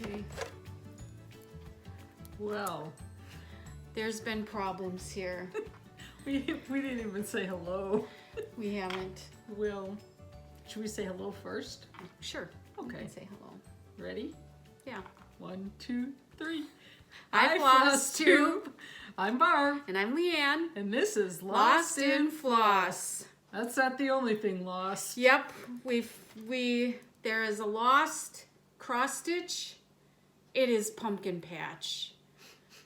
Okay. Well, there's been problems here. we didn't even say hello. We haven't. Well, should we say hello first? Sure. Okay. You can say hello. Ready? Yeah. 1, 2, 3. Hi, Flosstube. I'm Barb. And I'm Leanne. And this is Lost in Floss. That's not the only thing lost. Yep. There is a lost cross stitch. It is Pumpkin Patch.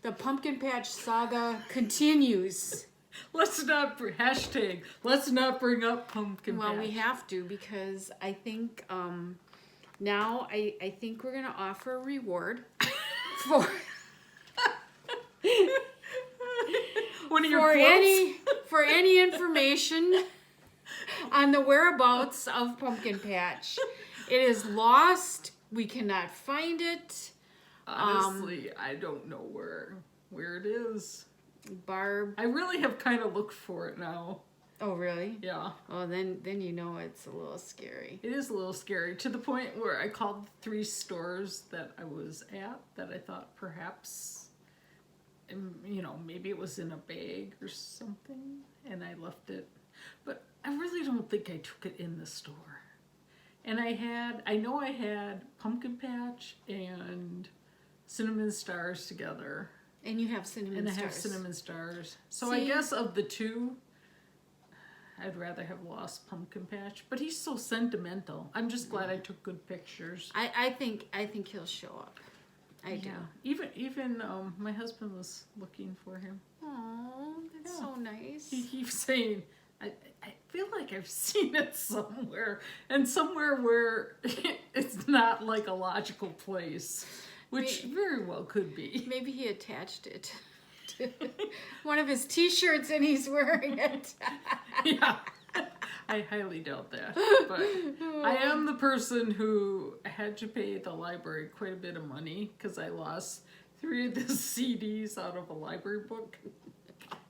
The Pumpkin Patch saga continues. Let's not bring up Pumpkin Patch. Well, we have to, because I think now I think we're gonna offer a reward for one of your quotes? for any information on the whereabouts of Pumpkin Patch. It is lost. We cannot find it. Honestly, I don't know where it is. Barb. I really have kind of looked for it now. Oh, really? Yeah. Oh, then you know it's a little scary. It is a little scary, to the point where I called 3 stores that I was at that I thought perhaps, you know, maybe it was in a bag or something, and I left it. But I really don't think I took it in the store. And I know I had Pumpkin Patch and Cinnamon Stars together. And you have cinnamon stars. And I have cinnamon stars. So See? I guess of the 2, I'd rather have lost Pumpkin Patch. But he's so sentimental. I'm just glad I took good pictures. I think he'll show up. I do. Even my husband was looking for him. Oh, that's so nice. He keeps saying, I feel like I've seen it somewhere. And somewhere where it's not like a logical place. Which very well could be. Maybe he attached it to one of his t-shirts and he's wearing it. Yeah, I highly doubt that. But I am the person who had to pay the library quite a bit of money because I lost 3 of the CDs out of a library book.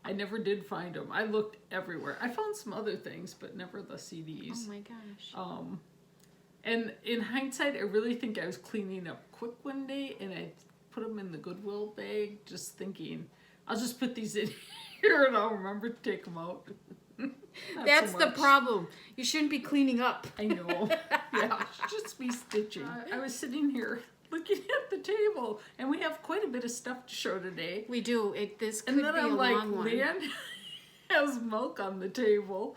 I never did find them. I looked everywhere. I found some other things, but never the CDs. Oh my gosh. And in hindsight, I really think I was cleaning up quick one day and I put them in the Goodwill bag, just thinking, I'll just put these in here and I'll remember to take them out. That's the problem. You shouldn't be cleaning up. I know. Yeah, just be stitching. I was sitting here looking at the table, and we have quite a bit of stuff to show today. We do. This could be a long one. And then I'm like, Leanne has milk on the table.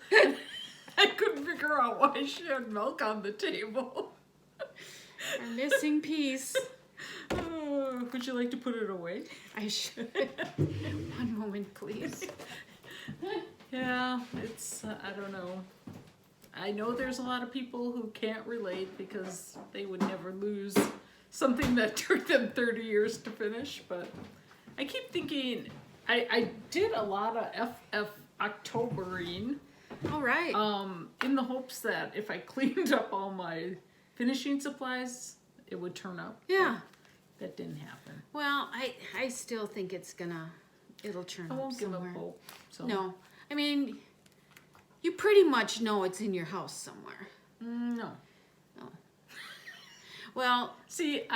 I couldn't figure out why she had milk on the table. Our missing piece. Would you like to put it away? I should. One moment, please. Yeah, it's, I don't know. I know there's a lot of people who can't relate because they would never lose something that took them 30 years to finish, but I keep thinking, I did a lot of FFOctobering. All right. In the hopes that if I cleaned up all my finishing supplies, it would turn up. Yeah. That didn't happen. Well, I still think it'll turn up somewhere. I won't give up hope. So. No. I mean, you pretty much know it's in your house somewhere. No. No. Well. See,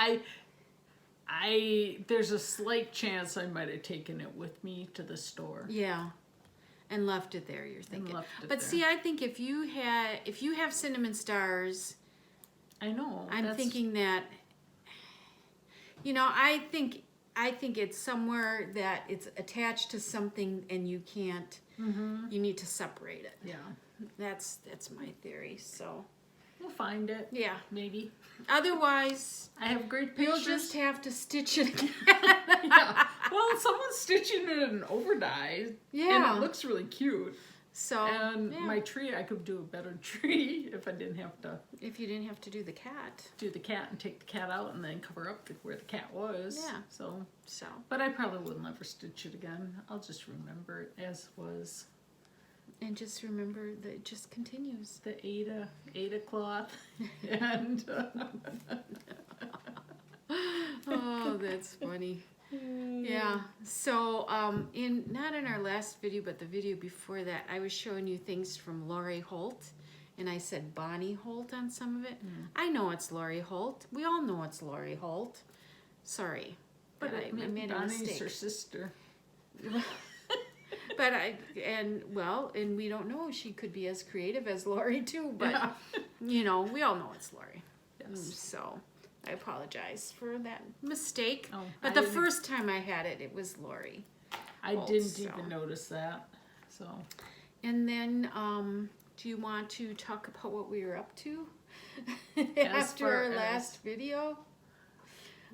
there's a slight chance I might have taken it with me to the store. Yeah. And left it there, you're thinking. But there. See, I think if you have cinnamon stars, I know. I'm thinking that, you know, I think it's somewhere that it's attached to something and you can't. Mm-hmm. You need to separate it. Yeah. That's my theory. So we'll find it. Yeah. Maybe. Otherwise, I have great pictures. You'll just have to stitch it again. Yeah. Well, someone's stitching it in overdye. Yeah. And it looks really cute. So. And yeah. my tree, I could do a better tree if I didn't have to. If you didn't have to do the cat. Do the cat and take the cat out and then cover up where the cat was. Yeah. So. But I probably wouldn't ever stitch it again. I'll just remember it as was. And just remember that it just continues. The Ada cloth. And. Oh, that's funny. Yeah. So, not in our last video, but the video before that, I was showing you things from Lori Holt, and I said Bonnie Holt on some of it. I know it's Lori Holt. We all know it's Lori Holt. Sorry. But I maybe made a Bonnie's mistake. her sister. But and we don't know. She could be as creative as Lori too, but Yeah. you know, we all know it's Lori. Yes. So I apologize for that mistake. Oh, but I the didn't- first time I had it, it was Lori. I Holt, didn't so. even notice that. So And then, do you want to talk about what we were up to As after far our as- last video?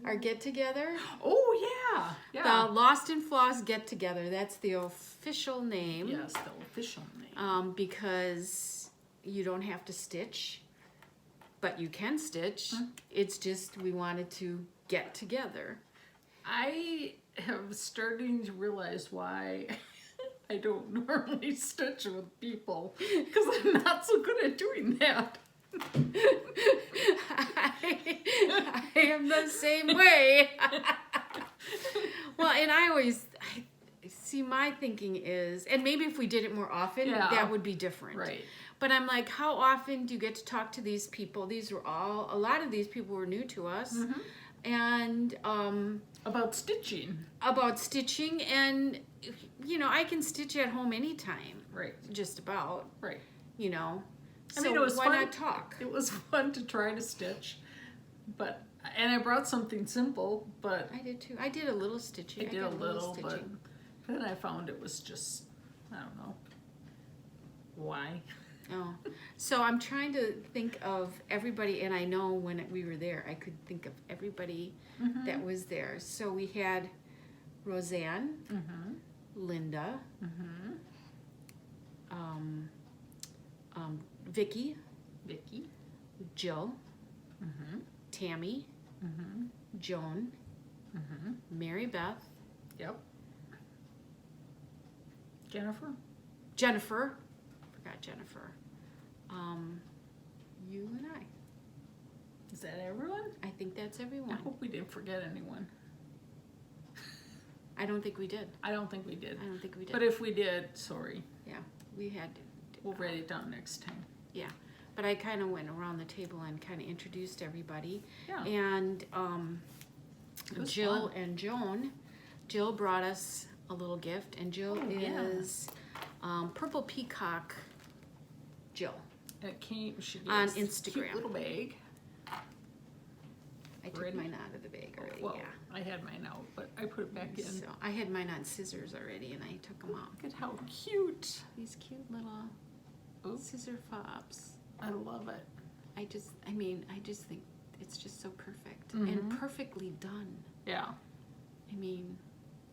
Our get together? oh yeah. The Lost and Floss get together. That's the official name. Yes, the official name. Because you don't have to stitch, but you can stitch. It's just we wanted to get together. I am starting to realize why I don't normally stitch with people, because I'm not so good at doing that. I am the same way. Well, and I see my thinking is, and maybe if we did it more often, Yeah. that would be different. Right. But I'm like, how often do you get to talk to these people? A lot of these people were new to us. And About stitching. about stitching, and you know, I can stitch at home anytime, Right. just about, Right. you know. I So mean, it was why fun. not talk? It was fun to try to stitch, and I brought something simple, but I did too. I did a little stitching. I did a little, but stitching. then I found it was just, I don't know, why. Oh, so I'm trying to think of everybody, and I know when we were there, I could think of everybody that was there. So we had Roseanne, Linda, Vicky, Vicky. Jill, Tammy, Joan, Mary Beth, Yep. Jennifer. Jennifer, forgot Jennifer, you and I. Is that everyone? I think that's I everyone. hope we didn't forget anyone. I don't think we did. I don't think we did. I don't think we did. But if we did, sorry. Yeah, we had. We'll write it down next time. Yeah, but I kind of went around the table and kind of introduced everybody. Yeah. And It was Jill fun. and Joan. Jill brought us a little gift, and Jill yeah. is Purple Peacock Jill. It came, she gave On us this Instagram. cute little bag. I took Ready? mine out of the bag already. Well, Yeah. I had mine out, but I put it back in. So I had mine on scissors already, and I took them out. Look at how cute. These cute little Ooh, scissor fobs. I love it. I just think it's just so perfect Mm-hmm. and perfectly done. Yeah, I mean,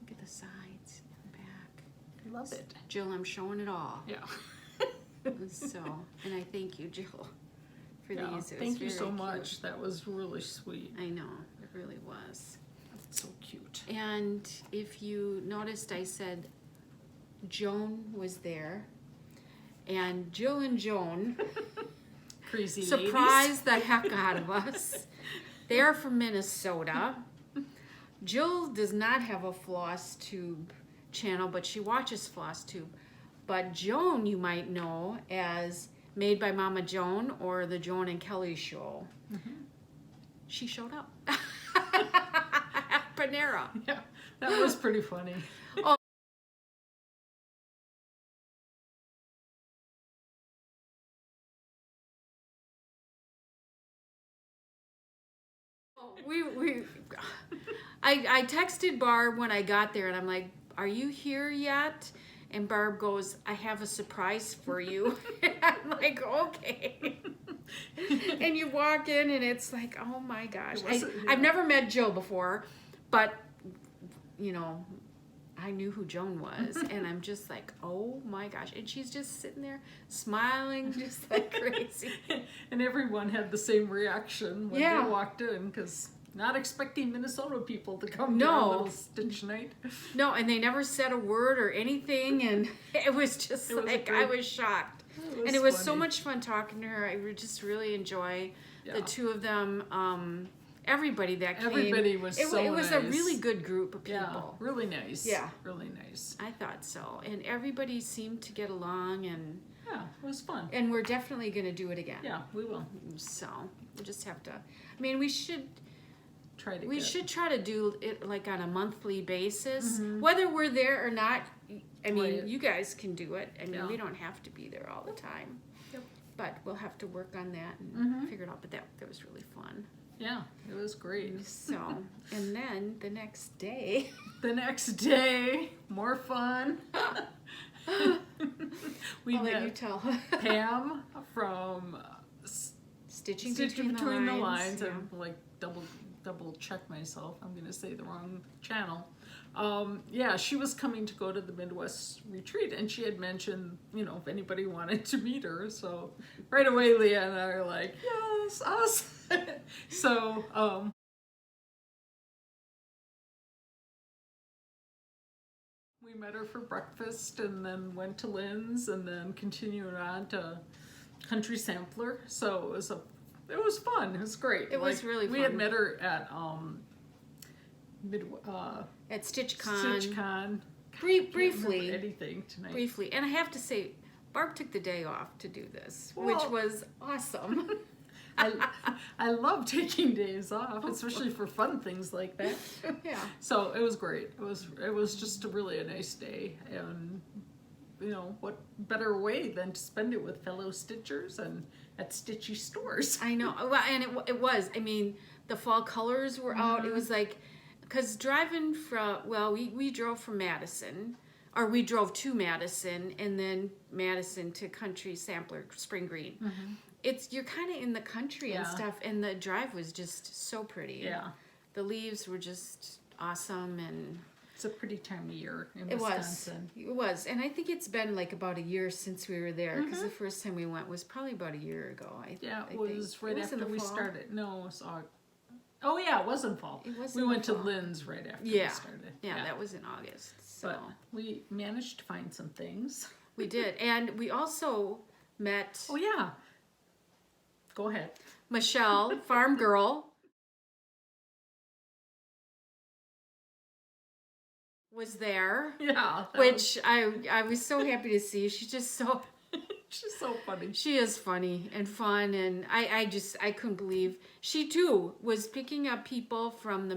look at the sides and back. I love it. Jill, I'm showing it all. Yeah. So, and I thank you, Jill, for Yeah. these. It was Thank you so very much. cute. That was really sweet. I know, it really was. That's so cute. And if you noticed, I said Joan was there. And Jill and Joan Crazy surprised the heck out of us. They're from Minnesota. Jill does not have a Flosstube channel, but she watches Flosstube. But Joan, you might know as Made by Mama Joan or the Joan and Kelly Show. She showed up. Panera. ladies. Yeah, that was pretty funny. I texted Barb when I got there, and I'm like, "Are you here yet?" And Barb goes, "I have a surprise for you." I'm like, "Okay." And you walk in, and it's like, "Oh my gosh!" I've never met Jill before, but you know, I knew who Joan was, and I'm just like, "Oh my gosh!" And she's just sitting there smiling, just like crazy. And everyone had the same reaction when Yeah. they walked in, because not expecting Minnesota people to come No. to our little stitch night. No, and they never said a word or anything, and it was just It was like great. I was shocked. And it was so much fun talking to her. I would just really enjoy the Yeah. two of them. Everybody that came. Everybody was it, so It was a nice. really good group of Yeah, people. really nice. Yeah. Really nice. I thought so. And everybody seemed to get along, and Yeah, it was fun. we're definitely going to do it again. Yeah, we will. So we'll just have to. I mean, we should try to We get. should try to do it like on a monthly basis, whether we're there or not. I mean, Right. you guys can do it. I mean, Yeah. we don't have to be there all the time. Yep. But we'll have to work on that and figure it out. But that was really fun. Yeah, it was great. So, and then the next day, The next day, more fun. We I'll let you met tell. Pam from Stitching Stitching Between the Lines. Yeah. I'm like double check myself. I'm going to say the wrong channel. Yeah, she was coming to go to the Midwest retreat, and she had mentioned, you know, if anybody wanted to meet her. So right away, Leah and I are like, yes, us. So we met her for breakfast, and then went to Lynn's, and then continued on to Country Sampler. So it was fun. It was great. It was really We had fun. met her at At StitchCon. StitchCon. Briefly. Anything tonight. Briefly. And I have to say, Barb took the day off to do this, which Well- was awesome. I love taking days off, especially for fun things like that. Yeah. So it was great. It was just really a nice day, and you know what better way than to spend it with fellow stitchers and at stitchy stores. I know. Well, and it was. I mean, the fall colors were out. It was like, because driving from, well, we drove from Madison, or we drove to Madison, and then Madison to Country Sampler, Spring Green. You're kind of in the country and Yeah. stuff, and the drive was just so pretty. Yeah, The leaves were just awesome, and it's a pretty time of year in it was. Wisconsin. It was. And I think it's been like about a year since we were there, because the first time we went was probably about a year ago. Yeah, I it was think. right It was in after the we fall. started. No, it was August. Oh yeah, it was in fall. It was We in the went to fall. Lynn's right after we Yeah. started. Yeah, that was in August. So But we managed to find some things. we did. And we also met Oh yeah. Go ahead. Michelle, farm girl, was there, Yeah. which I was so happy to see. She's just so, She's so funny. she is funny and fun, and I couldn't believe she too was picking up people from the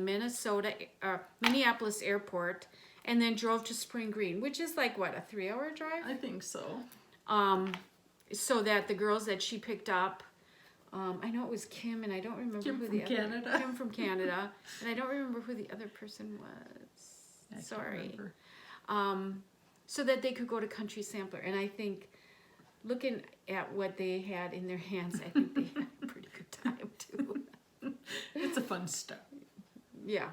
Minneapolis airport, and then drove to Spring Green, which is like what, a 3-hour drive? I think so. So that the girls that she picked up, I know it was Kim, and I don't remember Kim who from the other Canada. Kim from Canada, and I don't remember who the other person was. I can't Sorry. remember. So that they could go to Country Sampler, and I think, looking at what they had in their hands, I think they had a pretty good time too. It's a fun stuff. Yeah,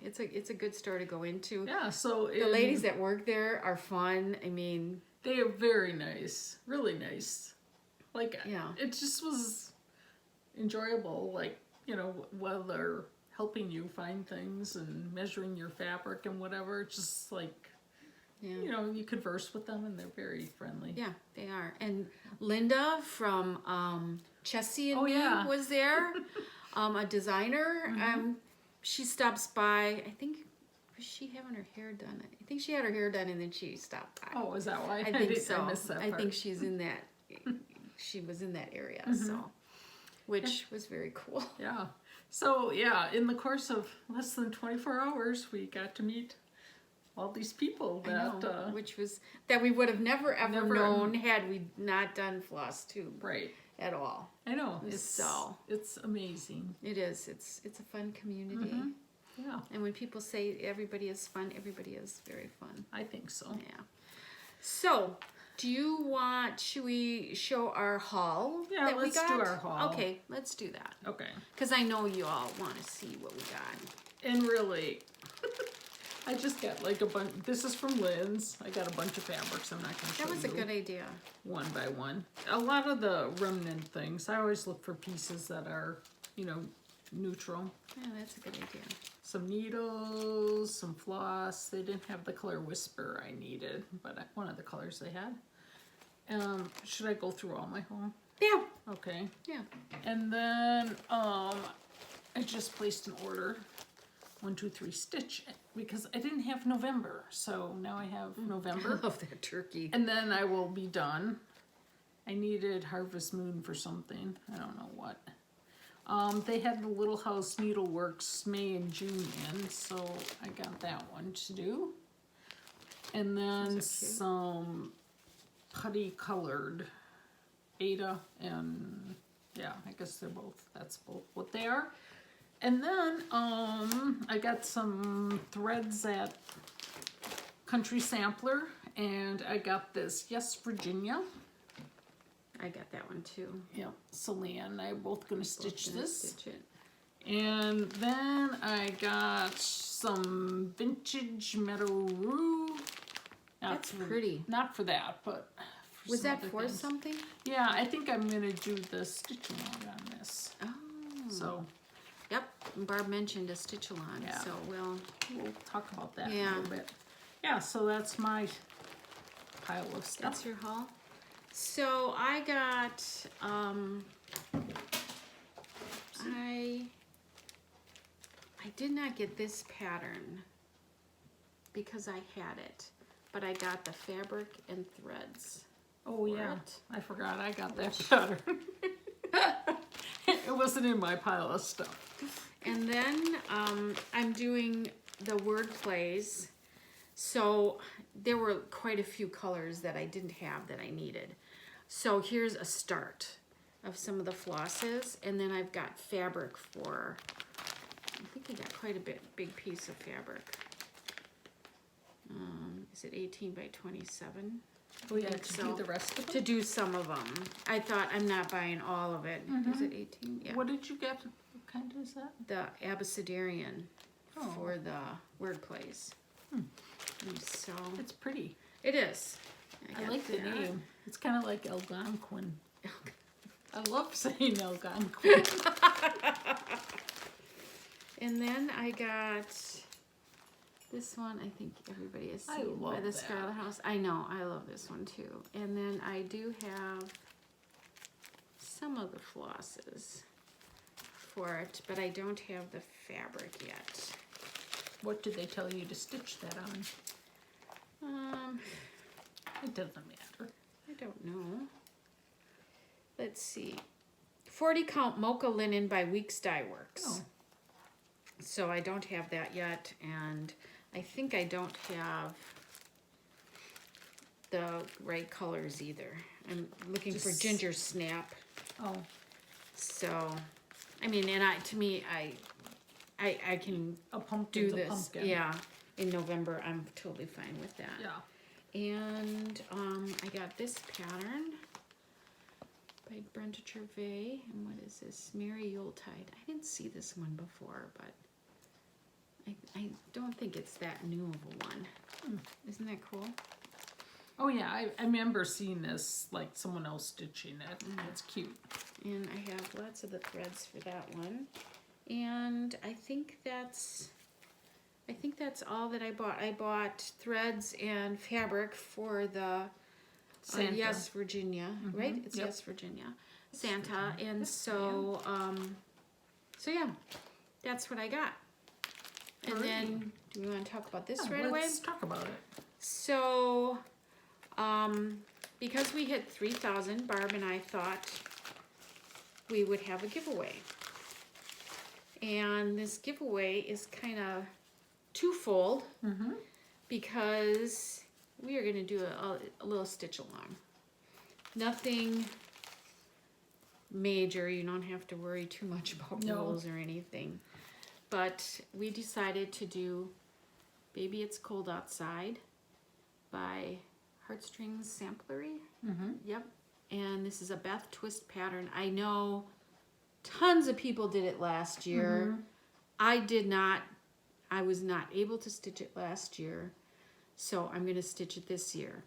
it's a good store to go into. Yeah, so The ladies that work there are fun. I mean, they are very nice, really nice. Like, Yeah. it just was enjoyable. Like, you know, while they're helping you find things and measuring your fabric and whatever, it's just like, yeah. you know, you converse with them and they're very friendly. Yeah, they are. And Linda from Chessie and Oh, Me yeah. was there, a designer. She stops by. I think, was she having her hair done? I think she had her hair done, and then she stopped by. Oh, is that why? I think so. I missed that I part. think she's in that. She was in that area, so, which was very cool. Yeah. So, yeah, in the course of less than 24 hours, we got to meet all these people I that, know, which was that we would have never ever Never- known had we not done Flosstube right. at all. I know. So- It's amazing. It is. It's a fun community. Yeah, And when people say everybody is fun, everybody is very fun. I think so. Yeah. So, should we show our haul? Yeah, that we let's got? do our haul. Okay, let's do that. Okay. Because I know you all want to see what we got. And really, I just got like a bunch. This is from Lynn's. I got a bunch of fabrics. I'm not going to show That was a you good idea. one by one. A lot of the remnant things, I always look for pieces that are, you know, neutral. Yeah, that's a good idea. Some needles, some floss. They didn't have the color Whisper I needed, but one of the colors they had. Should I go through all my haul? Yeah. Okay. Yeah. And then I just placed an order, 1, 2, 3 stitch, because I didn't have November, so now I have I November. love that turkey. And then I will be done. I needed Harvest Moon for something. I don't know what. They had the Little House Needleworks May and June in, so I got that one to do. And then some putty colored Ada, and yeah, I guess that's both what they are. And then I got some threads at Country Sampler, and I got this Yes Virginia. I got that one too. Yep, Celine and I are both gonna stitch this. Stitch it. And then I got some vintage Meadow Rue. That's pretty. Not for that, but for Was some that other for things. something? Yeah, I think I'm gonna do the stitching on this. Oh. So Yep. Barb mentioned a stitch along, Yeah. so we'll talk about that Yeah. a little bit. Yeah, so that's my pile of stuff. That's your haul. So I got I did not get this pattern because I had it, but I got the fabric and threads. Oh yeah, it. I forgot I got that pattern. It wasn't in my pile of stuff. And then I'm doing the word plays. So there were quite a few colors that I didn't have that I needed. So here's a start of some of the flosses, and then I've got fabric for, I think I got quite a big piece of fabric. Is it 18 by 27? Oh yeah, think to so. do the rest of To it. do some of them. I thought I'm not buying all of it. Is it 18? Yeah. What did you get? What kind is that? The Abecedarian Oh. for the word plays. And so It's pretty. it is. I got like the that. name. It's kind of like Algonquin. I love saying Algonquin. And then I got this one. I think everybody has I seen by love the that. Scarlet House. I know. I love this one too. And then I do have some of the flosses for it, but I don't have the fabric yet. What did they tell you to stitch that on? It doesn't matter. I don't know. Let's see. 40 count mocha linen by Weeks Dye Works. Oh. So I don't have that yet, and I think I don't have the right colors either. I'm looking for Just- ginger snap. Oh, So, I mean, and I can a do pumpkin's this. a pumpkin. Yeah, in November, I'm totally fine with that. Yeah. And I got this pattern by Brenda Gervais. And what is this? Mary Yuletide. I didn't see this one before, but I don't think it's that new of a one. Isn't that cool? Oh yeah, I remember seeing this, like someone else stitching it. It's cute. And I have lots of the threads for that one. And I think that's all that I bought. I bought threads and fabric for the Santa. Yes Virginia, right? It's Yep. Yes Virginia Santa. And so so yeah, that's what I got. And then do we want to talk about this right away? Let's talk about it. So because we hit 3,000, Barb and I thought we would have a giveaway. And this giveaway is kind of twofold because we are going to do a little stitch along. Nothing major. You don't have to worry too much about No. rules or anything. But we decided to do Baby It's Cold Outside by Heartstring Samplery. Yep. And this is a Beth twist pattern. I know tons of people did it last year. I did not. I was not able to stitch it last year. So I'm going to stitch it this year.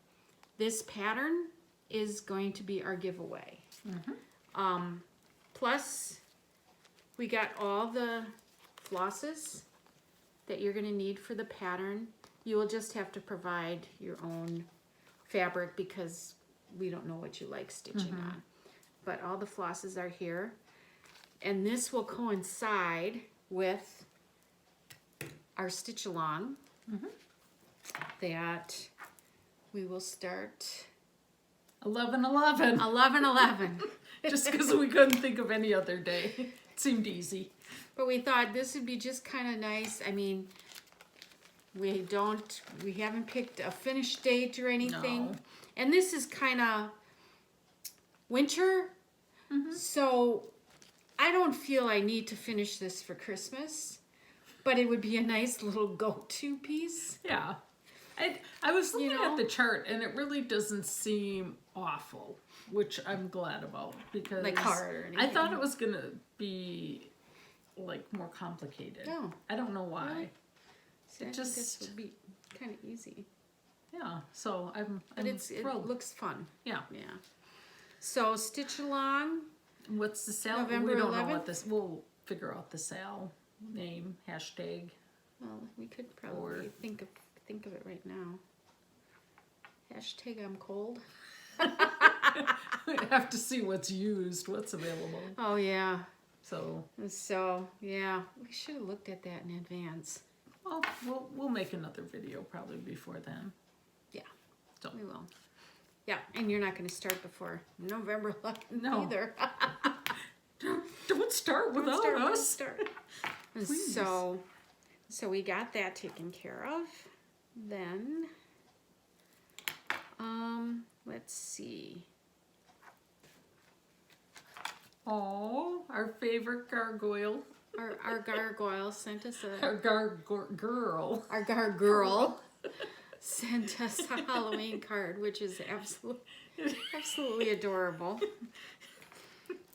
This pattern is going to be our giveaway. Plus, we got all the flosses that you're going to need for the pattern. You will just have to provide your own fabric because we don't know what you like stitching on. But all the flosses are here. And this will coincide with our stitch along that we will start 11/11. 11/11. Just because we couldn't think of any other day. Seemed easy. But we thought this would be just kind of nice. I mean, we haven't picked a finish date or anything. No. And this is kind of winter. So I don't feel I need to finish this for Christmas. But it would be a nice little go-to piece. Yeah. I was looking at the chart, and it really doesn't seem awful, which I'm glad about, because Like hard or anything. I thought it was going to be like more complicated. No. I don't know why. Really? See, I think this Just- would be kind of easy. Yeah, so I'm But it thrilled. looks fun. Yeah. Yeah. So stitch along. What's the sale? November We don't know 11th? what this. We'll figure out the sale name, hashtag. Well, we could probably think of it right now. Hashtag I'm cold. We have to see what's used, what's available. Oh yeah. So, Yeah, we should have looked at that in advance. well, we'll make another video probably before then. Yeah. So. We will. Yeah, and you're not going to start before November 11th No. either. Don't start without Don't us. start. Please. So we got that taken care of. Then, let's see. Oh, our favorite gargoyle. Our gargoyle sent us Our girl. our gargoyle sent us a Halloween card, which is absolutely adorable.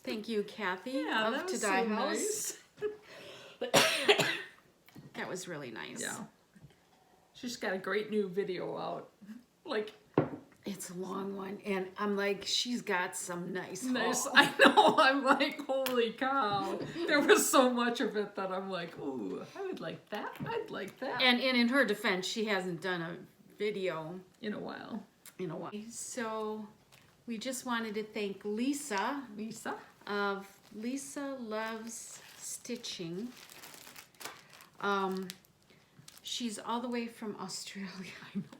Thank you, Kathy Yeah, of that To was Die so House. nice. That was really nice. Yeah. She's got a great new video out. Like, It's a long one, and I'm like, she's got some nice. nice. haul. I know. I'm like, holy cow. There was so much of it that I'm like, ooh, I would like that. I'd like that. And in her defense, she hasn't done a video In a while. in a while. So we just wanted to thank Lisa Lisa. of Lisa Loves Stitching. She's all the way from Australia.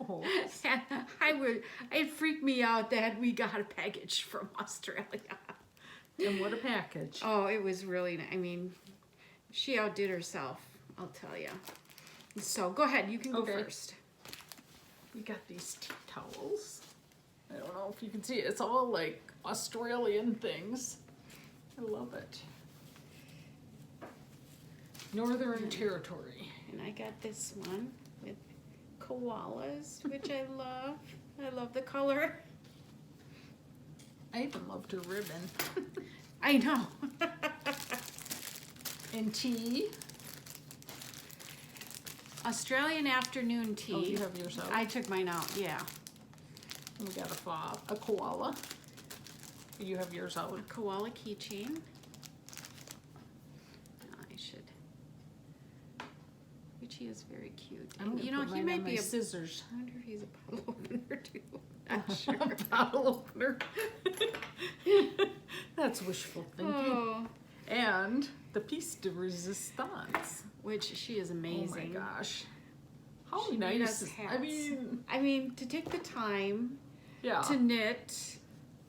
Oh. And it freaked me out that we got a package from Australia. And what a package. Oh, it was really nice. I mean, she outdid herself, I'll tell you. So go ahead, you can go Okay. first. We got these tea towels. I don't know if you can see it. It's all like Australian things. I love it. Northern Territory. And I got this one with koalas, which I love. I love the color. I even loved her ribbon. I know. And tea. Australian afternoon tea. Oh, you have yours out. I took mine out, yeah. We got a koala. You have yours out. A koala keychain. I should. Richie is very cute. I'm And, gonna you know, put he mine might on be my a. scissors. I wonder if he's a bottle opener too. Not sure. Bottle opener. That's wishful thinking. Oh, And the piece de resistance. which she is amazing. Oh my gosh. How She made nice. us I hats. mean, to take the time yeah. to knit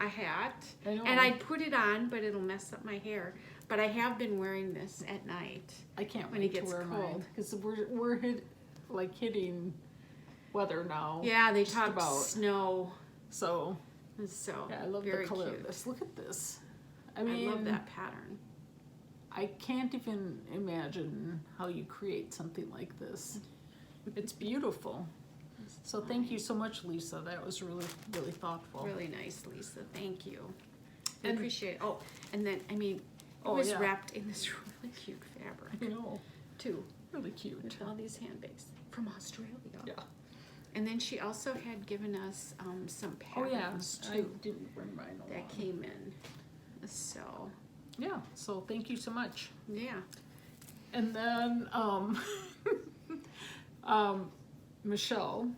a hat, I know. and I put it on, but it'll mess up my hair. But I have been wearing this at night. I can't when wait it gets to wear cold. mine because we're hitting weather now. Yeah, they just talk about. snow. So So yeah, I love very the color cute. of this. Look at this. I I mean, love that pattern. I can't even imagine how you create something like this. It's beautiful. So thank you so much, Lisa. That was really, really thoughtful. Really nice, Lisa. Thank you. I And- appreciate it. Oh, and then I mean, it Oh, was yeah. wrapped in this really cute fabric You know, too, really cute. with all these handbags from Australia. Yeah. And then she also had given us some Oh yeah, patterns I too didn't bring mine along. that came in. So Yeah, so thank you so much. yeah, And then Michelle,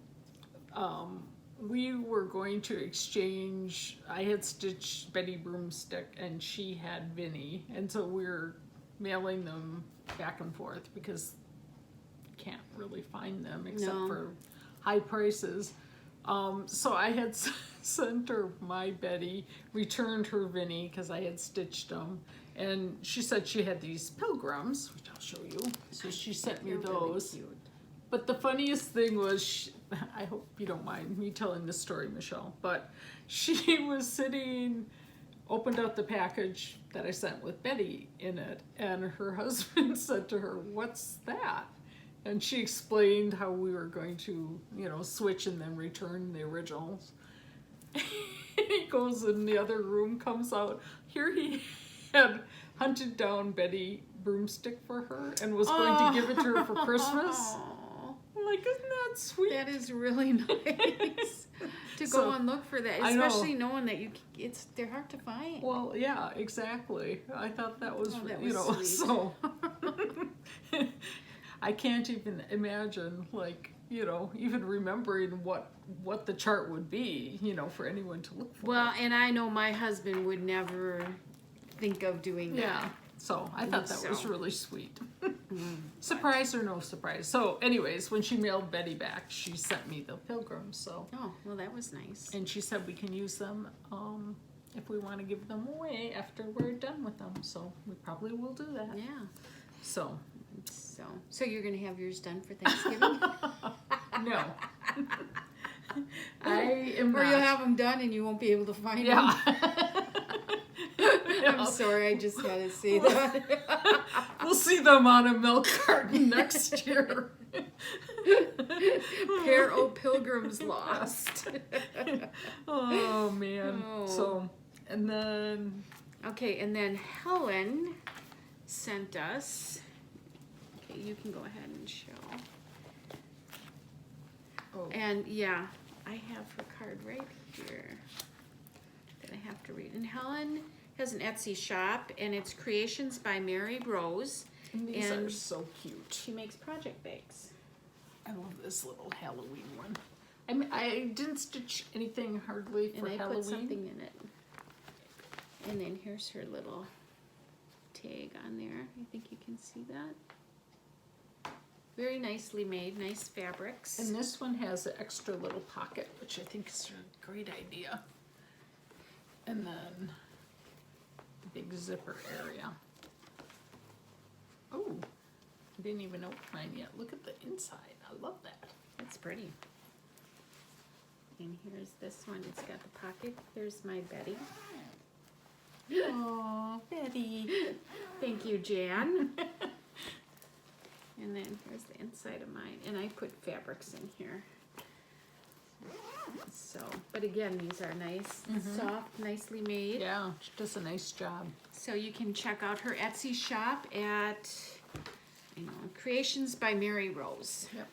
we were going to exchange. I had stitched Betty Broomstick and she had Vinny, and so we're mailing them back and forth because you can't really find them except No. for high prices. So I had sent her my Betty, returned her Vinny because I had stitched them, And she said she had these pilgrims, which I'll show you. So she sent me They're those. really cute. But the funniest thing was, I hope you don't mind me telling this story, Michelle, but she was sitting, opened up the package that I sent with Betty in it, and her husband said to her, "What's that?" And she explained how we were going to, you know, switch and then return the originals. He goes in the other room, comes out. Here he had hunted down Betty broomstick for her and was going to give it to her for Christmas. I'm like, isn't that sweet? That is really nice to So, go and look for that, I know. especially knowing that they're hard to find. Well, yeah, exactly. I thought that was, that you was know, sweet. so I can't even imagine, like, you know, even remembering what the chart would be, you know, for anyone to look for. Well, and I know my husband would never think of doing that. Yeah. So I thought that was So. really sweet. Surprise or no surprise. So anyways, when she mailed Betty back, she sent me the pilgrims. So, Oh, well, that was nice. and she said we can use them if we want to give them away after we're done with them. So we probably will do that. Yeah. So So you're gonna have yours done for Thanksgiving, no, I am or not. you'll have them done and you won't be able to find them. Yeah. I'm sorry, I just had to say that. We'll see them on a milk carton next year. Pair o' pilgrims lost. Oh man. Oh. So, and then Okay, and then Helen sent us. Okay, you can go ahead and show. oh, And yeah, I have her card right here that I have to read. And Helen has an Etsy shop, and it's Creations by Mary Rose. and these are and- so cute. She makes project bags. I love this little Halloween one. I didn't stitch anything hardly for And I Halloween. put something in it. And then here's her little tag on there. I think you can see that. Very nicely made, nice fabrics. And this one has an extra little pocket, which I think is a great idea. And then the big zipper area. Oh, I didn't even open mine yet. Look at the inside. I love that. That's pretty. And here's this one. It's got the pocket. There's my Betty. Oh, Betty. Thank you, Jan. And then here's the inside of mine. And I put fabrics in here. So, but again, these are nice, soft, nicely made. Yeah, she does a nice job. So you can check out her Etsy shop at, Creations by Mary Rose. Yep.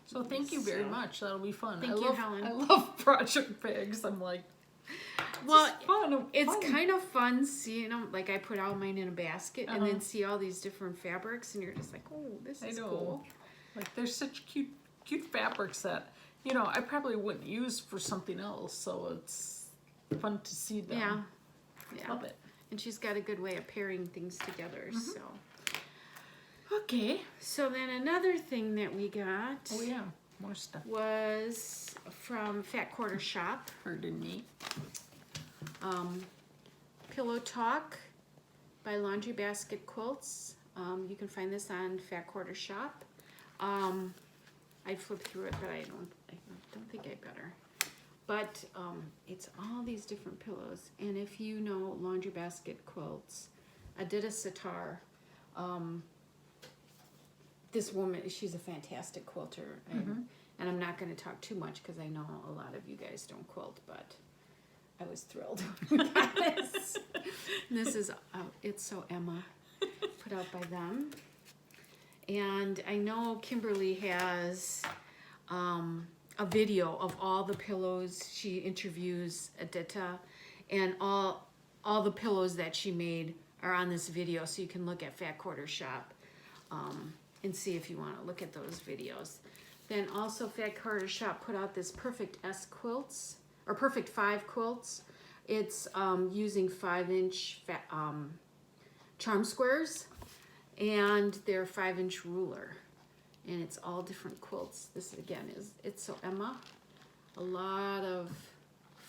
So thank you very So, much. That'll be fun. thank you, Helen. I love project bags. I'm like, Well, fun. it's kind of fun seeing them, like I put all mine in a basket and Uh-huh. then see all these different fabrics and you're just like, oh, this I is know. cool. Like there's such cute fabrics that, you know, I probably wouldn't use for something else. So it's fun to see them. Yeah. Yeah. Love it. And she's got a good way of pairing things together, Mm-hmm. so. Okay, so then another thing that we got Oh yeah, more stuff. was from Fat Quarter Shop. Pardon me. Pillow Talk by Laundry Basket Quilts. You can find this on Fat Quarter Shop. I flipped through it, but I don't think I better. But it's all these different pillows, and if you know Laundry Basket Quilts, Adita Sitar, this woman, she's a fantastic quilter, and I'm not going to talk too much because I know a lot of you guys don't quilt, but I was thrilled when we got this. This is It's So Emma, put out by them. And I know Kimberly has a video of all the pillows. She interviews Adita, and all the pillows that she made are on this video, so you can look at Fat Quarter Shop and see if you want to look at those videos. Then also Fat Quarter Shop put out this Perfect S quilts, or Perfect 5 quilts. It's using 5-inch charm squares and their 5-inch ruler. And it's all different quilts. This again is It's So Emma. A lot of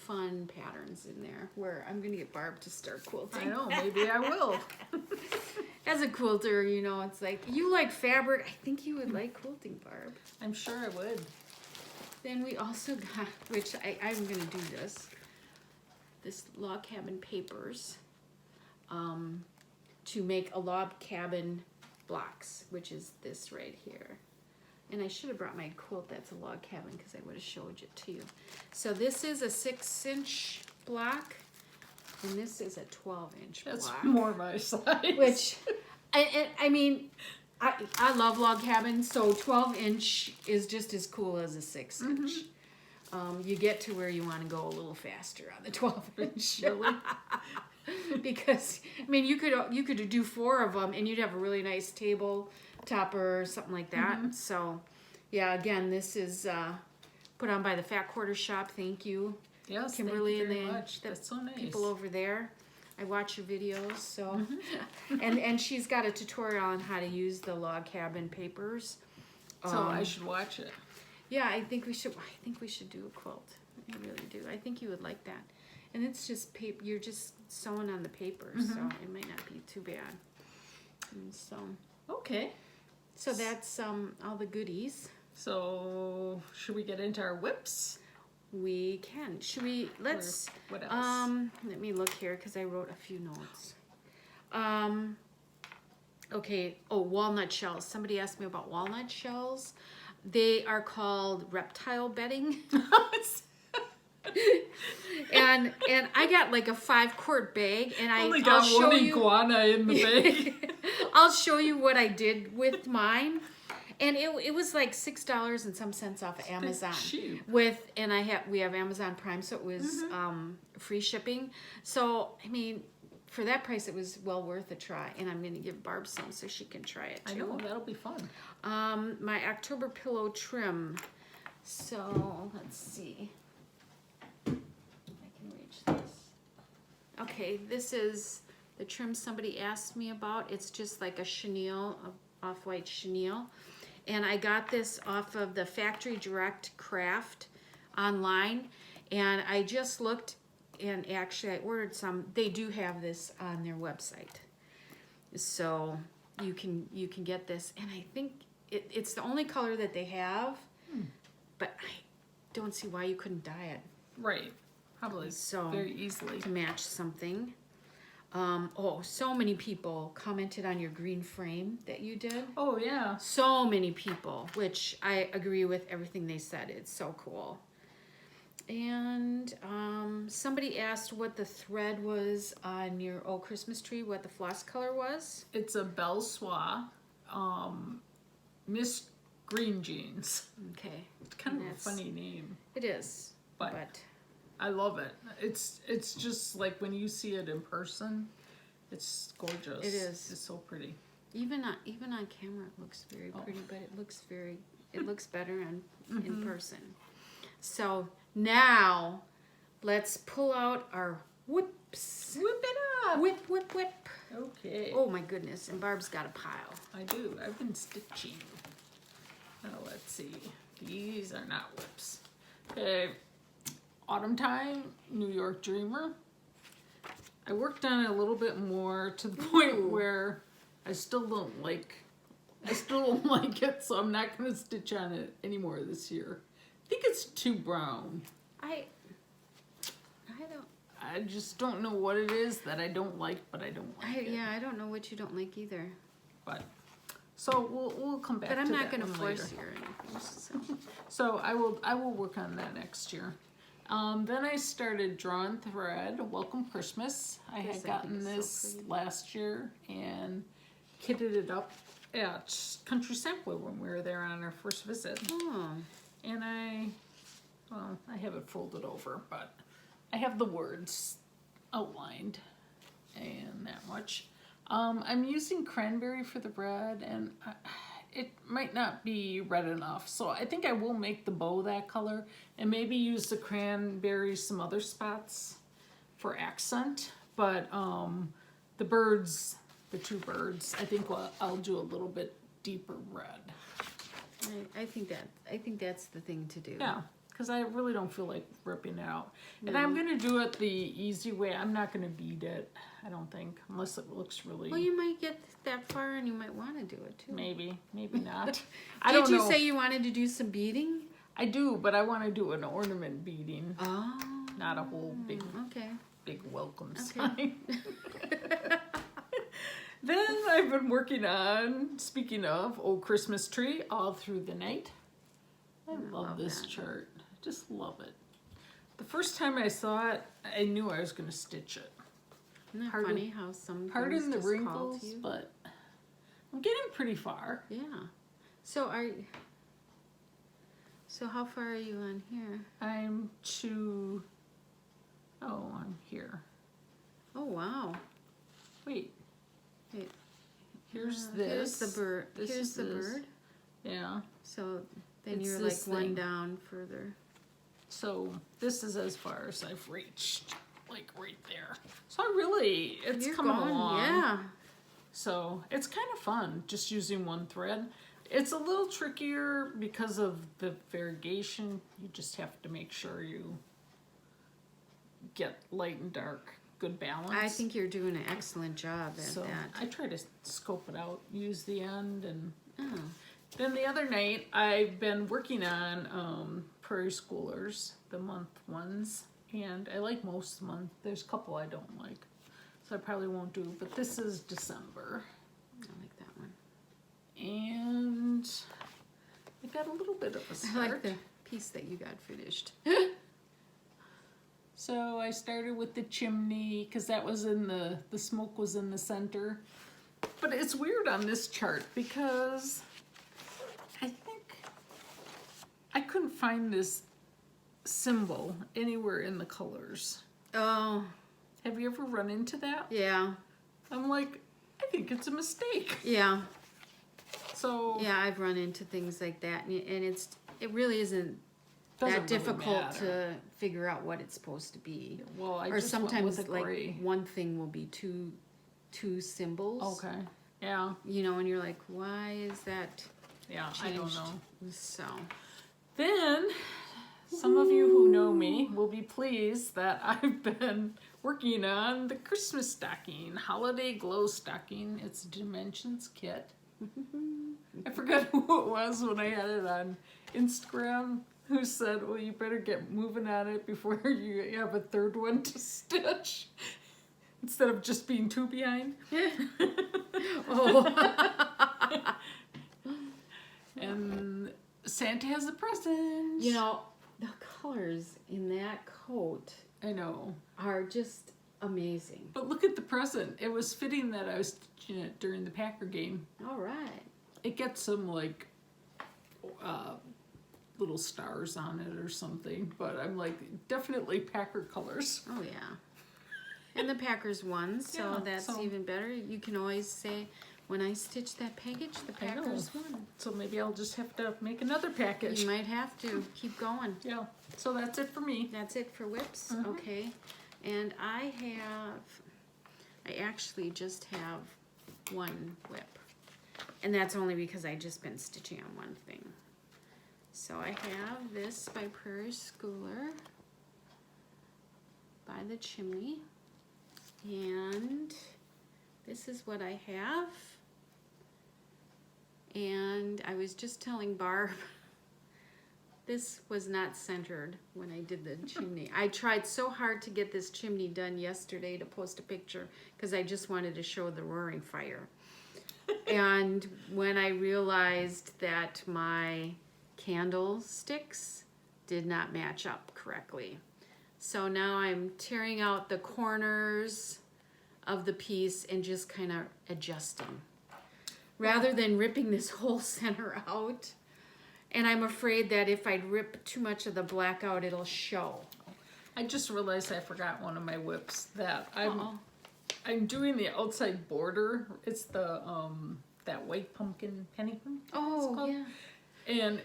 fun patterns in there where I'm gonna get Barb to start quilting. I know, maybe I will. As a quilter, you know, it's like, you like fabric. I think you would like quilting, Barb. I'm sure I would. Then we also got, which I'm gonna do this log cabin papers to make a log cabin blocks, which is this right here. And I should have brought my quilt that's a log cabin because I would have showed it to you. So this is a 6-inch block, and this is a 12-inch block. That's more my size. Which, I mean, I love log cabins, so 12-inch is just as cool as a 6-inch. You get to where you want to go a little faster on the 12-inch. Really? Because, I mean, you could do 4 of them, and you'd have a really nice table topper or something like that. So, yeah, again, this is put on by the Fat Quarter Shop. Thank you, Yes, Kimberly, thank you and very the much. That's so nice. people over there. I watch your videos, so and she's got a tutorial on how to use the log cabin papers. So I should watch it. Yeah, I think we should do a quilt. I really do. I think you would like that. And it's just paper. You're just sewing on the paper, so it might not be too bad. And so Okay. So that's all the goodies. So should we get into our whips? We can. Should we? Let's. What else? Let me look here because I wrote a few notes. Okay. Oh, walnut shells. Somebody asked me about walnut shells. They are called reptile bedding. and I got like a 5-quart bag, and only got one iguana in the bag. I'll show you what I did with mine. And it was like $6 and some cents off of Amazon. Cheap. We have Amazon Prime, so it was free shipping. So I mean, for that price, it was well worth a try. And I'm gonna give Barb some so she can try it too. I know, that'll be fun. My October pillow trim. So let's see. I can reach this. Okay, this is the trim somebody asked me about. It's just like a chenille, off-white chenille. And I got this off of the Factory Direct Craft online. And I just looked, and actually I ordered some. They do have this on their website. So you can get this. And I think it's the only color that they have. But I don't see why you couldn't dye it. Right. Probably So very easily. to match something. So many people commented on your green frame that you did. Oh, yeah. So many people, which I agree with everything they said. It's so cool. And somebody asked what the thread was on your old Christmas tree, what the floss color was. It's a Belle Soie, Miss Green Jeans. Okay. It's kind of a funny name. It is. But I love it. It's just like when you see it in person, it's gorgeous. It is. It's so pretty. even on camera it looks very pretty, but it looks better in person. So now let's pull out our whips. Whip it up. Whip, whip, whip. Okay. Oh my goodness, and Barb's got a pile. I do. I've been stitching. Now let's see. These are not whips. Okay. Autumn Time, New York Dreamer. I worked on it a little bit more to the point where I still don't like it, so I'm not going to stitch on it anymore this year. I think it's too brown. I just don't know what it is that I don't like, but I don't like it. Yeah, I don't know what you don't like either. But so we'll come back. But I'm to not that going to one force later. you or anything. So I will work on that next year. Then I started Drawn Thread, Welcome Christmas. I had gotten this last year and kitted it up at Country Sampler when we were there on our first visit. Oh. And I have it folded over, but I have the words outlined and that much. I'm using cranberry for the bread, and it might not be red enough, so I think I will make the bow that color and maybe use the cranberry some other spots for accent. But the birds, the two birds, I think I'll do a little bit deeper red. I think that's the thing to do. Yeah, because I really don't feel like ripping it out. And I'm going to do it the easy way. I'm not going to bead it, I don't think, unless it looks really... Well, you might get that far and you might want to do it too. Maybe not. I don't know. Did you say you wanted to do some beading? I do, but I want to do an ornament beading. Oh. Not a whole big welcome sign. Then I've been working on, speaking of, Old Christmas Tree all through the night. I love this chart. Just love it. The first time I saw it, I knew I was going to stitch it. Isn't that funny how some Pardon the just wrinkles, call to you? but I'm getting pretty far. Yeah. So how far are you on here? I'm here. Oh wow. Wait. Wait. Here's this. Here's the bird. Here's the bird. Yeah. So then It's you're like this one thing. down further. So this is as far as I've reached, like right there. So it's You're coming going, along. Yeah. So it's kind of fun just using one thread. It's a little trickier because of the variegation. You just have to make sure you get light and dark, good balance. I think you're doing an excellent job at so that. I try to scope it out, use the end, and Oh. then the other night I've been working on Prairie Schoolers, the month ones, and I like most month. There's a couple I don't like, so I probably won't do, but this is December. I like that one. And I got a little bit of a start. I like the piece that you got finished. So I started with the chimney because that was in the smoke was in the center. But it's weird on this chart because I think I couldn't find this symbol anywhere in the colors. Oh. Have you ever run into that? Yeah. I'm like, I think it's a mistake. Yeah. So Yeah, I've run into things like that, and it really isn't doesn't that really difficult matter. to figure out what it's supposed to be. Well, I Or just went sometimes with a like gray. one thing will be two symbols. Okay. Yeah. You know, and you're like, why is that Yeah. changed? I don't know. So. Then, some of you who know me will be pleased that I've been working on the Christmas stocking, holiday glow stocking. It's a Dimensions kit. I forgot who it was when I had it on Instagram who said, well, you better get moving on it before you have a third one to stitch instead of just being two behind. Oh. And Santa has a present. You know, the colors in that coat I know. are just amazing. But look at the present. It was fitting that I was stitching it during the Packer game. All right. It gets some like little stars on it or something, but I'm like, definitely Packer colors. Oh yeah. And the Packers won, so Yeah, that's so- even better. You can always say, when I stitch that package, the I know. Packers won. So maybe I'll just have to make another package. You might have to keep going. Yeah. So that's it for me. That's it for whips. Mhm. Okay. And I actually just have one whip. And that's only because I just been stitching on one thing. So I have this by Prairie Schooler by the chimney. And this is what I have. And I was just telling Barb, this was not centered when I did the chimney. I tried so hard to get this chimney done yesterday to post a picture because I just wanted to show the roaring fire. And when I realized that my candlesticks did not match up correctly. So now I'm tearing out the corners of the piece and just kind of adjusting. Rather than ripping this whole center out. And I'm afraid that if I rip too much of the black out, it'll show. I just realized I forgot one of my whips that Uh-oh. I'm doing the outside border. It's the that white pumpkin penny. Oh, called. yeah. And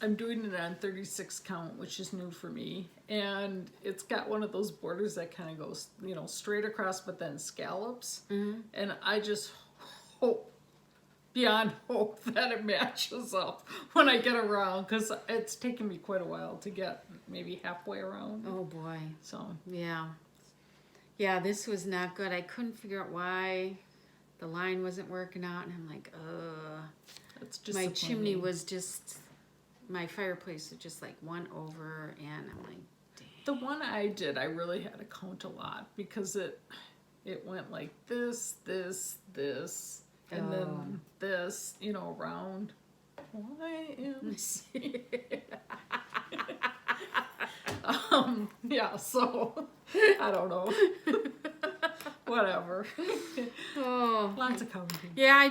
I'm doing it on 36 count, which is new for me. And it's got one of those borders that kind of goes, straight across, but then scallops. Mm-hmm. And I just hope beyond hope that it matches up when I get around, because it's taken me quite a while to get maybe halfway around. Oh boy. So Yeah. Yeah, this was not good. I couldn't figure out why the line wasn't working out, and I'm like, it's just my chimney was just, my fireplace was just like one over, and I'm like, dang. The one I did, I really had to count a lot because it went like this, and then this, you know, around. Yeah, so I don't know. Whatever. Oh, Lots of counting. yeah, I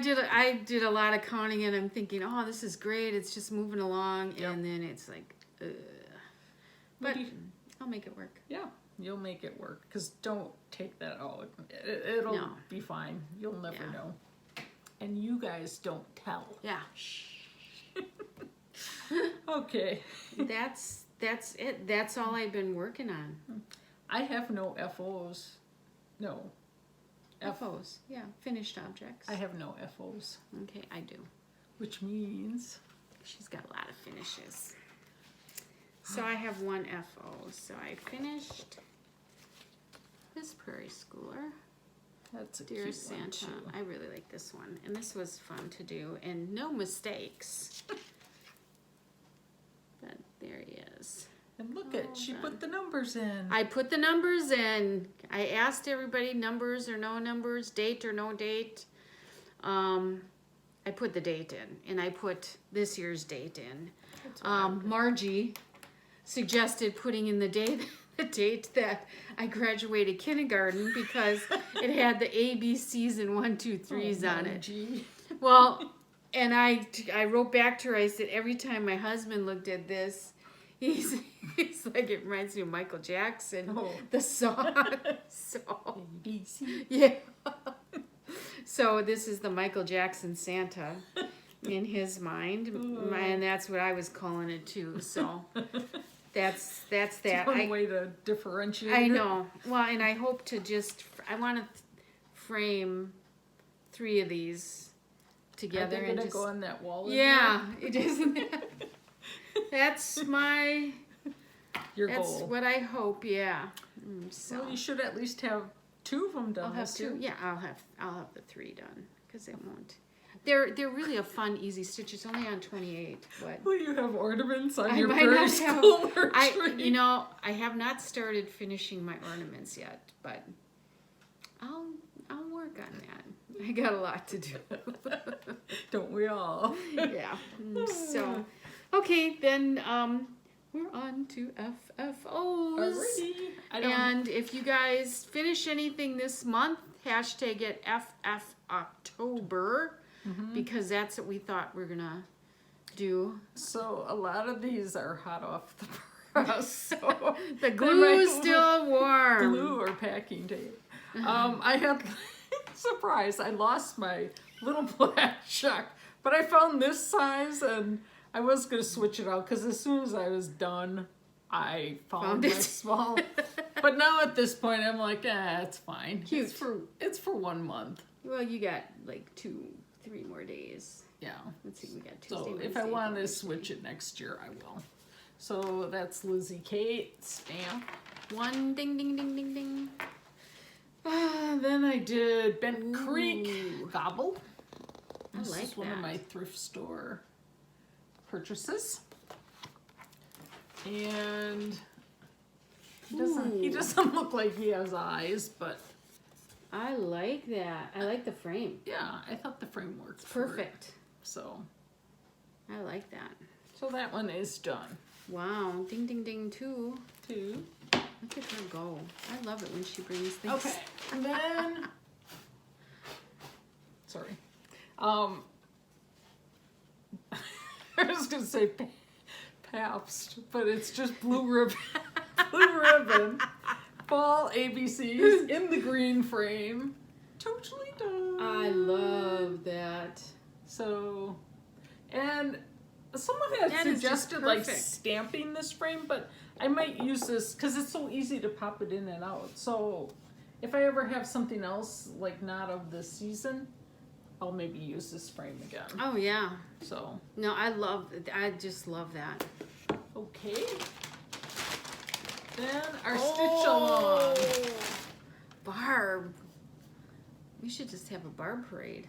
did a lot of counting, and I'm thinking, oh, this is great. It's just moving along, Yep. and then it's like, but Maybe. I'll make it work. Yeah, you'll make it work. Because don't take that out. It'll No. be fine. You'll never Yeah. know. And you guys don't tell. Yeah. Okay. That's it. That's all I've been working on. I have no FOs. No. FOs. Yeah, finished objects. I have no FOs. Okay, I do. Which means... She's got a lot of finishes. So I have one FO. So I finished this Prairie Schooler. That's a Dear cute Santa. one too. I really like this one. And this was fun to do. And no mistakes. But there he is. And look Well she done. put the numbers in. I put the numbers in. I asked everybody numbers or no numbers, date or no date. I put the date in, and I put this year's date in. That's what I did. Margie suggested putting in the date that I graduated kindergarten because it had the ABCs and 1, 2, 3s on it. Gee. Well, and I wrote back to her. I said every time my husband looked at this, he's like, it reminds me of Michael Jackson, the song. So ABC. yeah. So this is the Michael Jackson Santa in his mind, and that's what I was calling it too. So that's that. It's one way to differentiate I it. know. Well, and I hope to I want to frame 3 of these together. Are they and gonna just, go on that wall? yeah, it isn't. That's my. Your That's goal. what I hope. Yeah. So Well, you should at least have 2 of them done. I'll have this 2. year. Yeah, I'll have the 3 done because it won't. They're really a fun, easy stitch. It's only on 28, but Will you have ornaments on I your might Prairie not have. Schooler tree? You know, I have not started finishing my ornaments yet, but I'll work on that. I got a lot to do. Don't we all? Yeah. So, okay, then we're on to FFOs. Alrighty. I don't. And if you guys finish anything this month, hashtag it FFOctober, because that's what we thought we're gonna do. So a lot of these are hot off the press. So The glue is still warm. glue or packing tape. I had surprise. I lost my little black check, but I found this size, and I was gonna switch it out because as soon as I was done, I found Found my it. small. But now at this point, I'm like, it's fine. Cute. It's for 1 month. Well, you got like 2-3 more days. Yeah. Let's see, we got Tuesday, So if Wednesday, I want to Thursday. switch it next year, I will. So that's Lizzie Kate stamp. 1 ding ding ding ding ding. Then I did Bent Creek Ooh. Gobble. I This like is one of that. my thrift store purchases. And he Ooh. doesn't look like he has eyes, but I like that. I like the frame. yeah, I thought the frame worked. for it. Perfect. So I like that. that one is done. Wow. Ding ding ding 2. 2. Look at her go. I love it when she brings things. Okay, and then sorry, I was gonna say Pabst, but it's just blue ribbon, blue ribbon, fall ABCs in the green frame, totally done. I love that. So, and someone had That is just suggested like perfect. stamping this frame, but I might use this because it's so easy to pop it in and out. So if I ever have something else like not of this season, I'll maybe use this frame again. Oh yeah. So. No, I just love that. Okay. Then our stitch along. Barb. We should just have a Barb parade.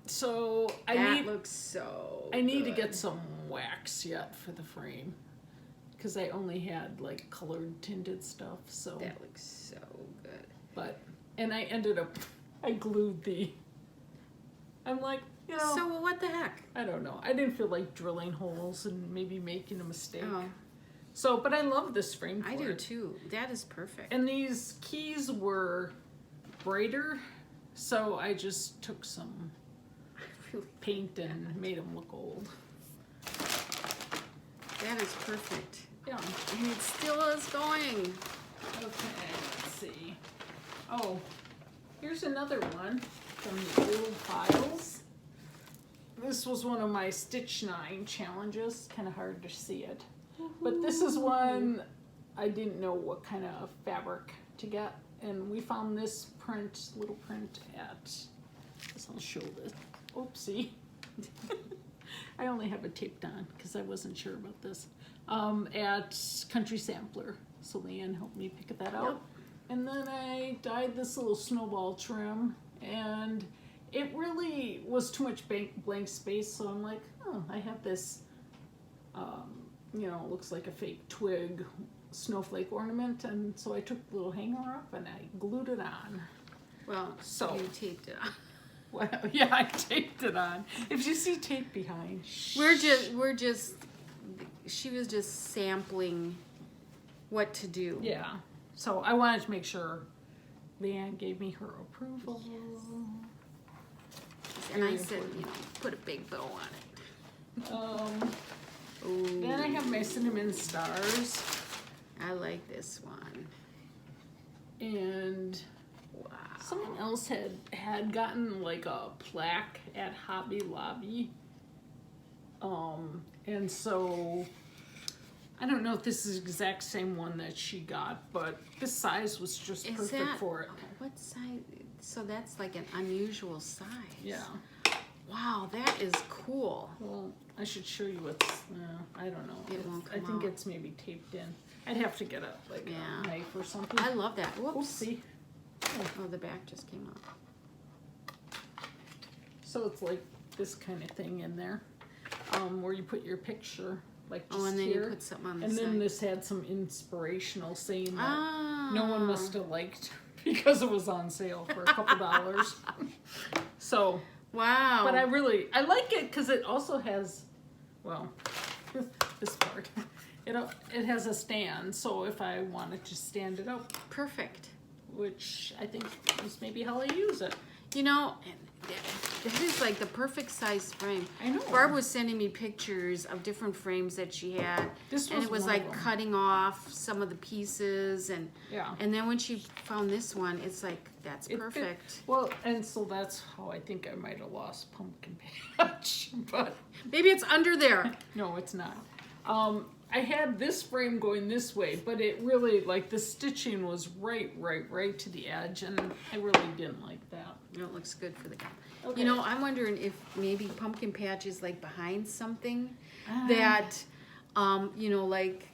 So That looks so I need to good. get some wax yet for the frame. Because I only had like colored tinted stuff, so. That looks so good. And I ended up, I glued I'm like, you know. So what the heck? I don't know. I didn't feel like drilling holes and maybe making a mistake. Oh. So, but I love this frame for I do it. too. That is perfect. And these keys were brighter, so I just took some paint and made them look old. That is perfect. Yeah. And it still is going. Okay, let's see. Oh, here's another one from the old files. This was one of my Stitch 9 challenges. Kind of hard to see it. But this is one I didn't know what kind of fabric to get. And we found this little print at, I'll show this. Oopsie. I only have it taped on because I wasn't sure about this. At Country Sampler. So Leanne helped me pick that out. Yep. And then I dyed this little snowball trim, and it really was too much blank space, so I'm like, oh, I have this, you know, looks like a fake twig snowflake ornament, and so I took the little hanger off and I glued it on. Well, So- you taped it on. Well, yeah, I taped it on. If you see tape behind, She was just sampling what to do. yeah. So I wanted to make sure Leanne gave me her approval. And I Very said, important. you know, put a big bow on it. Ooh, Then I have my cinnamon stars, I like this one. and Wow. someone else had gotten like a plaque at Hobby Lobby. And so I don't know if this is the exact same one that she got, but this size was just Is perfect that, for it. what size? So that's like an unusual size. Yeah. Wow, that is cool. Well, I should show you what's. I don't know. It won't I come think out. it's maybe taped in. I'd have to get Yeah. a knife or something. I love that. Whoops. Oopsie. Oh, the back just came out. So it's like this kind of thing in there, where you put your picture, like just Oh, and then here. you put something on the And side. then this had some inspirational saying that Ah. no one must have liked because it was on sale for a couple dollars. So, Wow. but I like it because it also has, well, this part. It has a stand, so if I wanted to stand it up, Perfect. which I think is maybe how I use it. You know, that is like the perfect size frame. I know. Barb was sending me pictures of different frames that she had. This and was it was one like of them. cutting off some of the pieces and Yeah. and then when she found this one, it's like that's It fit- perfect. Well, and so that's how I think I might have lost Pumpkin Patch, but Maybe it's under there. no, it's not. I had this frame going this way, but it really, like, the stitching was right to the edge, and I really didn't like that. No, it looks good for the cap. Okay. You know, I'm wondering if maybe Pumpkin Patch is like behind something Ah. that, you know, like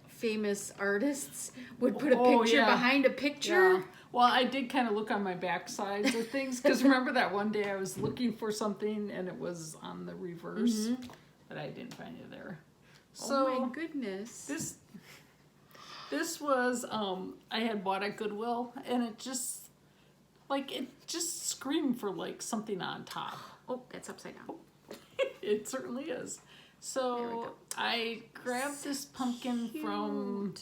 famous artists would put a Oh, picture yeah. behind a picture. Yeah. Well, I did kind of look on my back sides of things, because remember that one day I was looking for something, and it was on the reverse, but I didn't find it there. So, oh my goodness. This was, I had bought at Goodwill, and it just screamed for, like, something on top. Oh, that's upside down. It certainly is. There we So, go. I grabbed this pumpkin from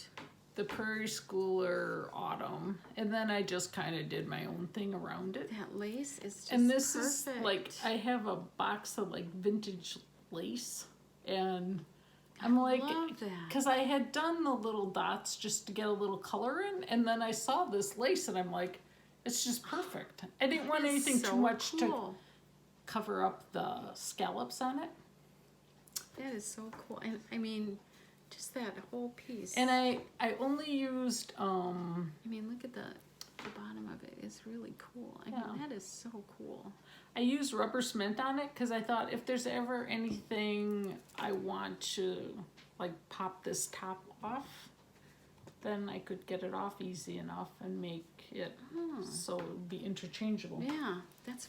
the Prairie Schooler Autumn, and then I just kind of did my own thing around it. That lace is just And this perfect. is, like, I have a box of, like, vintage lace, and I'm like, love that. because I had done the little dots just to get a little color in, and then I saw this lace, and I'm like, it's just perfect. I didn't want That is anything so too much to cool. cover up the scallops on it. That is so cool. And I mean, just that whole piece. And I only used, I mean, look at the the bottom of it is really cool. I Yeah. mean, that is so cool. I used rubber cement on it because I thought if there's ever anything I want to like pop this top off, then I could get it off easy enough and make it so it would be interchangeable. Yeah, that's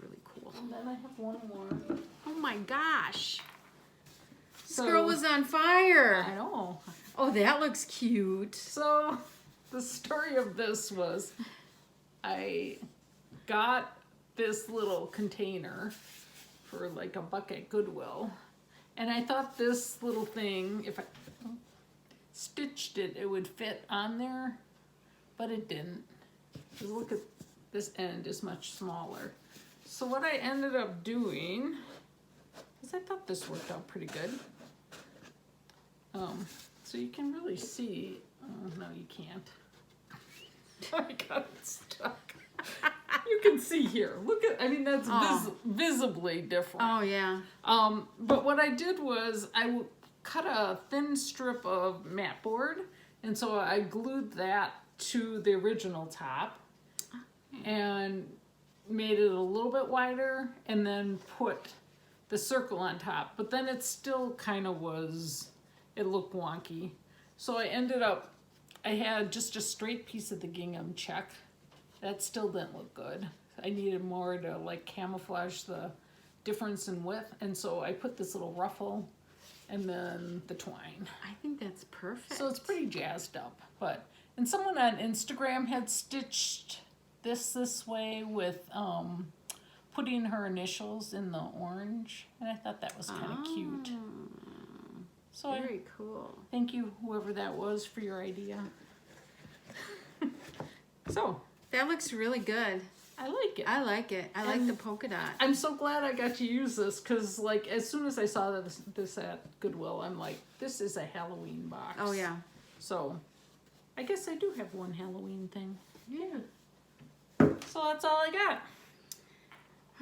really cool. And then I have one more. Oh my gosh. This So- girl was on fire. I know. Oh, that looks cute. So the story of this was I got this little container for like a buck at Goodwill, and I thought this little thing, if I stitched it, it would fit on there, but it didn't. 'Cause look at this end is much smaller. So what I ended up doing is I thought this worked out pretty good. So you can really see, oh no you can't. I got it stuck. You can see here, look at, I mean that's visibly different. Oh, yeah. But what I did was I cut a thin strip of mat board, and so I glued that to the original top and made it a little bit wider, and then put the circle on top. But then it still kind of was, it looked wonky. So I ended up, I had just a straight piece of the gingham check. That still didn't look good. I needed more to like camouflage the difference in width, and so I put this little ruffle and then the twine. I think that's perfect. So it's pretty jazzed up. But, and someone on Instagram had stitched this way with putting her initials in the orange, and I thought that was kind of cute. So Very cool. thank you, whoever that was, for your idea. So That looks really good. I like it. I like it. I like the polka dot. I'm so glad I got to use this because, like, as soon as I saw this at Goodwill, I'm like, this is a Halloween box. Oh, yeah. So I guess I do have one Halloween thing. Yeah. So that's all I got.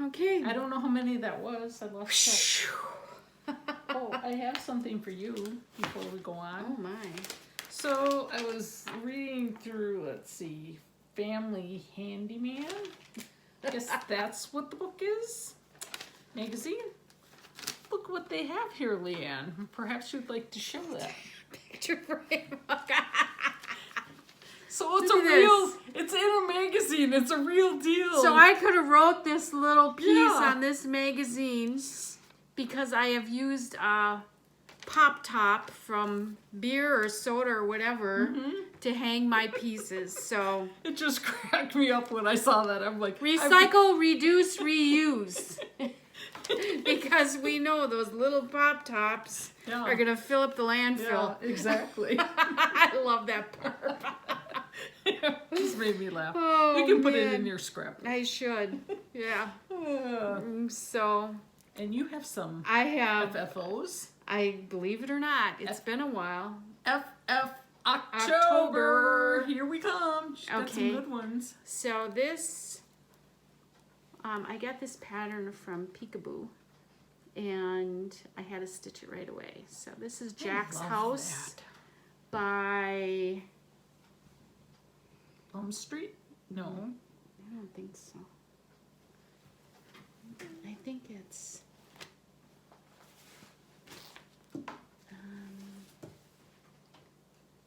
Okay. I don't know how many that was. I lost track. Oh, I have something for you before we go on. Oh, my. So I was reading through, let's see, Family Handyman. I guess that's what the book is. Magazine. Look what they have here, Leanne. Perhaps you'd like to show that. Picture frame. So it's Look a at real, this. it's in a magazine. It's a real deal. So I could have wrote this little piece Yeah. on this magazine because I have used a pop top from beer or soda or whatever to hang my pieces. So It just cracked me up when I saw that. I'm like, recycle, reduce, reuse. Because we know those little pop tops Yeah. are gonna fill up the Yeah, landfill. exactly. I love that part. Just made me laugh. Oh, You can put it man. in your scrapbook. I should. Yeah. So And you have some I have. FFOs. I believe it or not, it's been a while. FFOctober. October. Here we come. She's got some Okay. good ones. So this, I got this pattern from Peekaboo, and I had to stitch it right away. So this is Jack's Love House that. by, Elm Street? No. I don't think so. I think it's,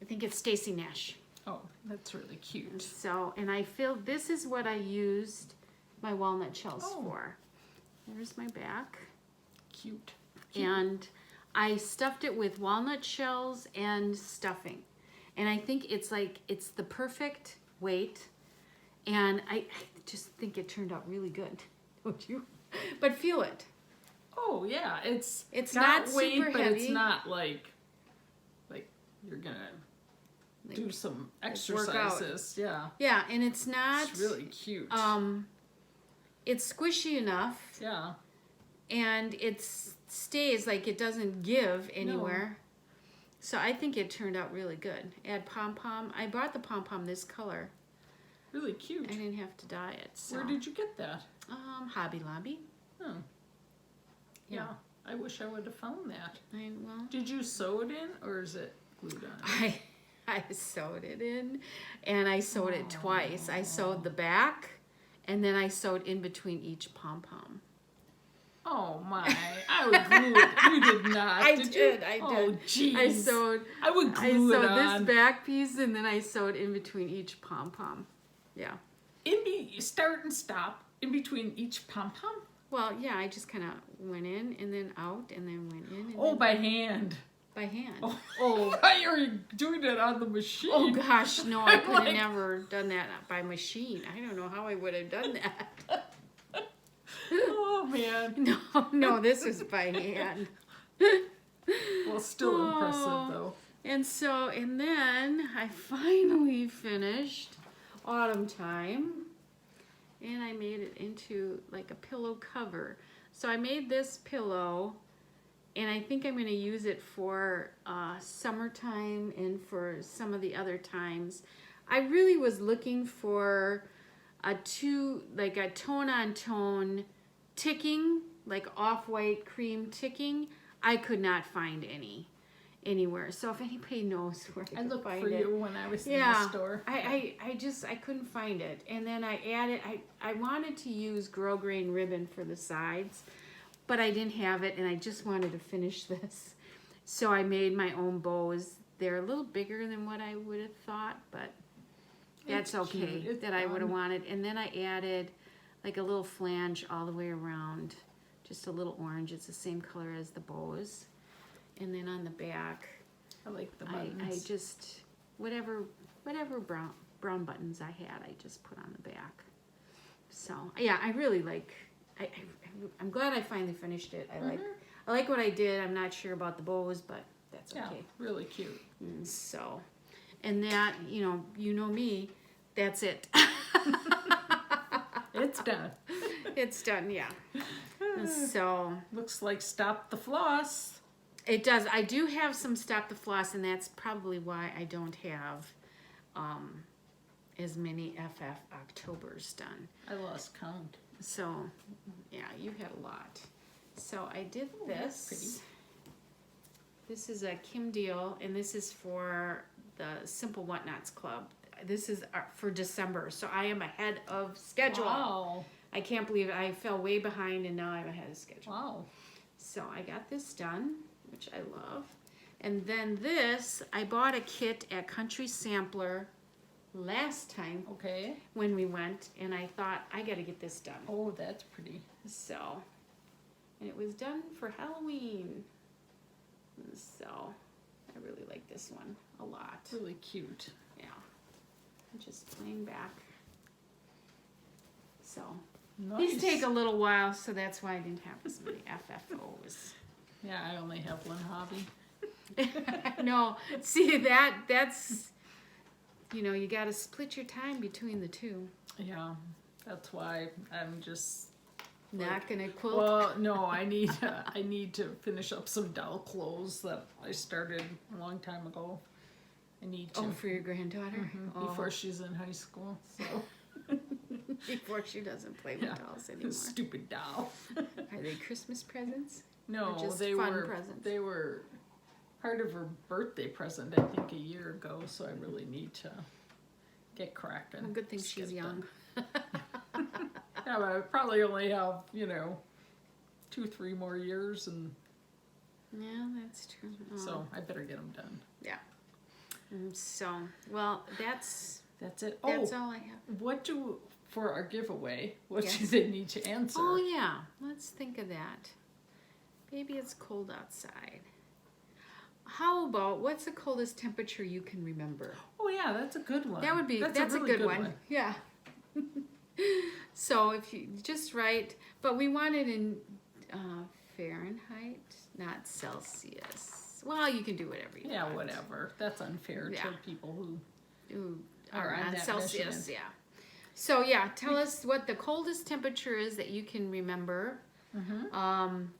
I think it's Stacy Nash. Oh, that's really cute. So, and I feel this is what I used my walnut shells Oh. for. There's my back. Cute. And I stuffed it with walnut shells and stuffing. And I think it's like, it's the perfect weight. And I just think it turned out really good. Don't you? But feel it. Oh yeah, it's not got weight, super but it's heavy. not like you're gonna do some exercises. Yeah, Yeah, and it's not, it's really cute. it's squishy enough. Yeah, And it stays, like it doesn't give anywhere. So I think it turned out really good. Add pom-pom. I bought the pom-pom this color. really cute. I didn't have to dye it. So. Where did you get that? Hobby Lobby. Oh, yeah. I wish I would have found that. Well, Did you sew it in, or is it glued on? I sewed it in, and I sewed it twice. I sewed the back, and then I sewed in between each pom-pom. Oh my, I would glue it. You did not. I did. did. Oh jeez. I would glue it on. this back piece, and then I sewed in between each pom-pom. Yeah. Start and stop in between each pom-pom? Well, yeah, I just kind of went in and then out and then went in. And Oh, then by hand. By hand. Oh, you're doing it on the machine. Oh gosh, no, I could have never done that by machine. I don't know how I would have done that. Oh man. No, this was by hand. Well, still impressive though. And then I finally finished Autumn Time, and I made it into like a pillow cover. So I made this pillow, and I think I'm going to use it for summertime and for some of the other times. I really was looking for a tone-on-tone ticking, like off-white cream ticking. I could not find any anywhere. So if anybody knows where I looked find for it, you when I was in the store. I couldn't find it. And then I added, I wanted to use Girl Grain ribbon for the sides, but I didn't have it, and I just wanted to finish this. So I made my own bows. They're a little bigger than what I would have thought, but that's okay. I would have wanted. And then I added like a little flange all the way around, just a little orange. It's the same color as the bows. And then on the back, I like the buttons. I just, whatever brown buttons I had, I just put on the back. So yeah, I really like, I'm glad I finally finished it. I like what I did. I'm not sure about the bows, but that's okay. Yeah, really cute. So, and that, you know me, that's it. It's done. It's done, yeah. So. Looks like Stop the Floss. It does. I do have some Stop the Floss, and that's probably why I don't have as many FFOctobers done. I lost count. So, yeah, you had a lot. So I did this. Pretty. This is a Kim deal, and this is for the Simple Whatnots Club. This is for December, so I am ahead of schedule. Wow. I can't believe it. I fell way behind, and now I'm ahead of schedule. Wow. So I got this done, which I love. And then this, I bought a kit at Country Sampler last time when we went, and I thought, I got to get this done. Oh, that's pretty. So, and it was done for Halloween. So, I really like this one a lot. Really cute. Yeah. Just plain back. So, these take a little while, so that's why I didn't have as many FFOs. Yeah, I only have one hobby. No, see that's, you got to split your time between the two. Yeah, that's why I'm just not gonna quilt. Well, no, I need to finish up some doll clothes that I started a long time ago. I need to. Oh, for your granddaughter? Before she's in high school, so. Before she doesn't play with dolls anymore. Stupid doll. Are they Christmas presents? No, or just they fun were presents? They were part of her birthday present, I think, a year ago. So I really need to get cracking. Well, good thing she's young. Yeah, but I probably only have 2-3 more years, and yeah, that's true. Oh. So I better get them done. Yeah. So that's it. That's all I have. For our giveaway, what do they need to answer? Oh yeah, let's think of that. Maybe it's cold outside. How about, what's the coldest temperature you can remember? Oh yeah, that's a good one. That would be, that's a really good one. Yeah. So if you just write, but we want it in Fahrenheit, not Celsius. Well, you can do whatever you want. Yeah, whatever. That's unfair to people who are on Celsius. Measurement. Yeah. So yeah, tell us what the coldest temperature is that you can remember.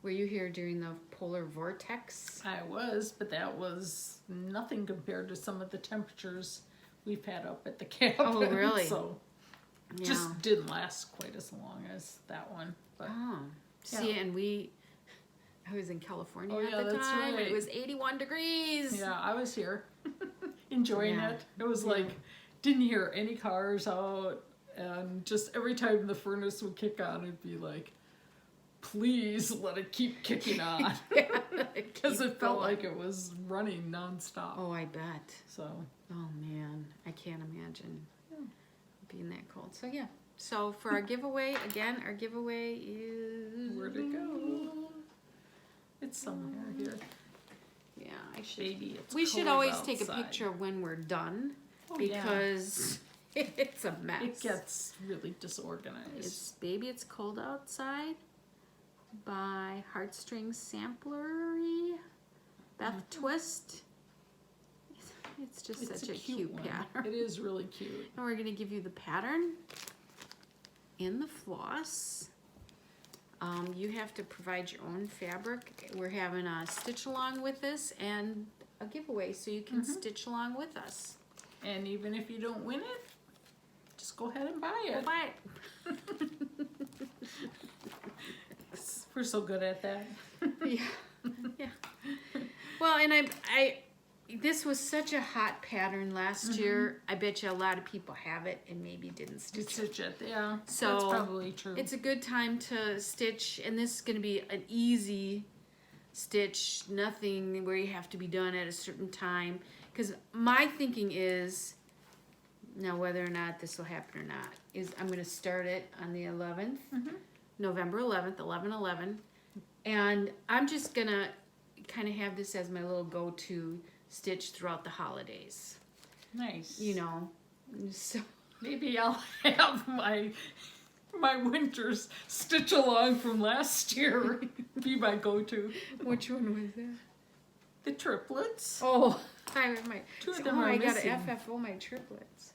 Were you here during the polar vortex? I was, but that was nothing compared to some of the temperatures we've had up at the cabin. Oh, really? So just didn't last quite as long as that one. But see, and I was in California at the that's time. right. It was 81 degrees. Yeah, I was here. enjoying Yeah. it. It was like, didn't hear any cars out, and just every time the furnace would kick on, it'd be like, please let it keep kicking on. Because it felt like it was running nonstop. Oh, I bet. So, Oh man, I can't imagine being that cold. So yeah. So for our giveaway, again, our giveaway is... where'd it go? It's somewhere here. Yeah, I should. Baby, it's We should cold always take a outside. picture when we're done Oh, yeah. because it's a mess. It gets really disorganized. It's Baby, It's Cold Outside by Heartstring Samplery. Beth Twist. It's just It's such a cute one. pattern. It is really cute. And we're going to give you the pattern in the floss. You have to provide your own fabric. We're having a stitch along with this and a giveaway, so you can stitch along with us. And even if you don't win it, just go ahead and buy Go it. buy it. We're so good at that. Yeah. Yeah. Well, and I this was such a hot pattern last year. I bet you a lot of people have it and maybe didn't stitch it. Stitch it, yeah. So that's probably true. It's a good time to stitch, and this is going to be an easy stitch, nothing where you have to be done at a certain time. Because my thinking is, now whether or not this will happen or not, is I'm going to start it on the 11th, November 11th, 11/11, and I'm just going to kind of have this as my little go-to stitch throughout the holidays. Nice. You know, so maybe I'll have my winter's stitch along from last year be my go-to. which one was that? The triplets. Oh, I my Two of them are I got missing. to FFO my triplets.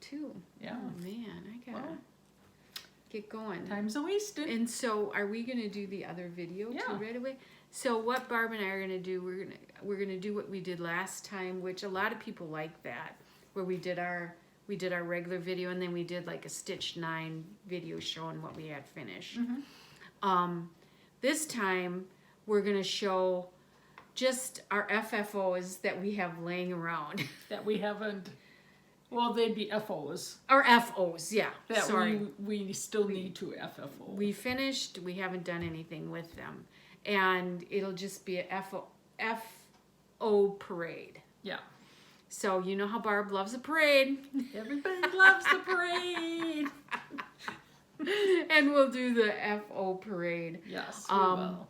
2. Yeah. Oh man, I gotta Well, get going. time's a wasted. And so, are we gonna do the other video Yeah. too right away? So what Barb and I are gonna do, we're gonna do what we did last time, which a lot of people like that, where we did our regular video and then we did like a stitch 9 video showing what we had finished. This time we're gonna show just our FFOs that we have laying around. That we haven't. Well, they'd be FOs. Our FOs, yeah. That Sorry. we still need to FFO. We finished, we haven't done anything with them. And it'll just be a FO parade. Yeah. So you know how Barb loves a parade. Everybody loves the parade. And we'll do the FO parade. Yes, we Um, will.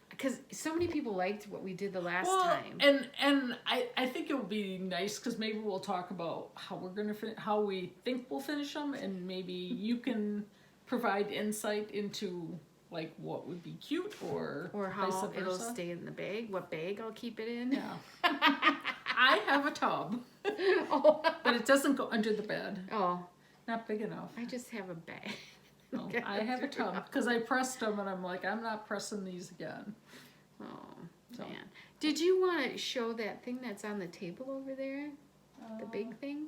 Because so many people liked what we did the last Well, time. and I think it'll be nice because maybe we'll talk about how we're gonna how we think we'll finish them, and maybe you can provide insight into like what would be cute or how vice it'll versa. stay in the bag, what bag I'll keep it in. Yeah. I have a tub, Oh. but it doesn't go under the bed. Oh, Not big enough. I just have a bag. No, Okay. I have a tub because I pressed them and I'm like, I'm not pressing these again. Oh, So. man. Did you want to show that thing that's on the table over there? The big thing?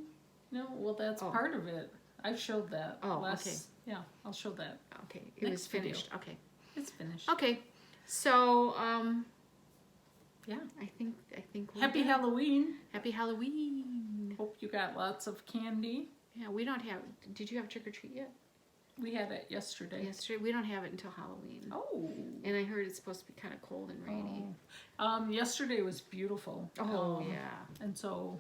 No, well, that's Oh. part of it. I've showed that. Oh, okay. Yeah, I'll show that. Okay, it Next was finished. Okay. It's finished. Okay. So, Yeah. I think we're Happy done. Halloween. Happy Halloween. Hope you got lots of candy. Yeah, we don't have, did you have trick or treat yet? We had it yesterday. Yesterday? We don't have it until Halloween. Oh. And I heard it's supposed to be kind of cold and rainy. Yesterday was beautiful. Yeah. And so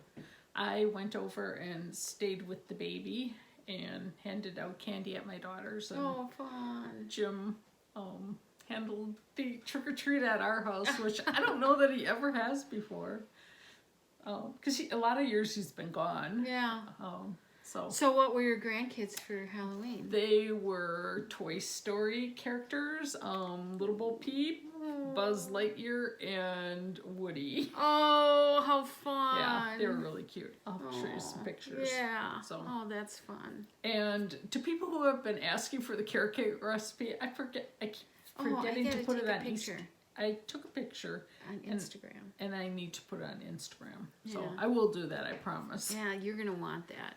I went over and stayed with the baby and handed out candy at my daughter's. And Oh, fun. Jim handled the trick-or-treat at our house, which I don't know that he ever has before. Because a lot of years he's been gone. Yeah. So what were your grandkids for Halloween? they were Toy Story characters, Little Bo Peep, Buzz Lightyear, and Woody. Oh, how fun. Yeah, they were really cute. I'll show you some pictures. Yeah. So. Oh, that's fun. And to people who have been asking for the carrot cake recipe, I keep forgetting to gotta put take it a on picture. I took a picture On Instagram. and I need to put it on Instagram. So Yeah. I will do that, I promise. Yeah, you're going to want that.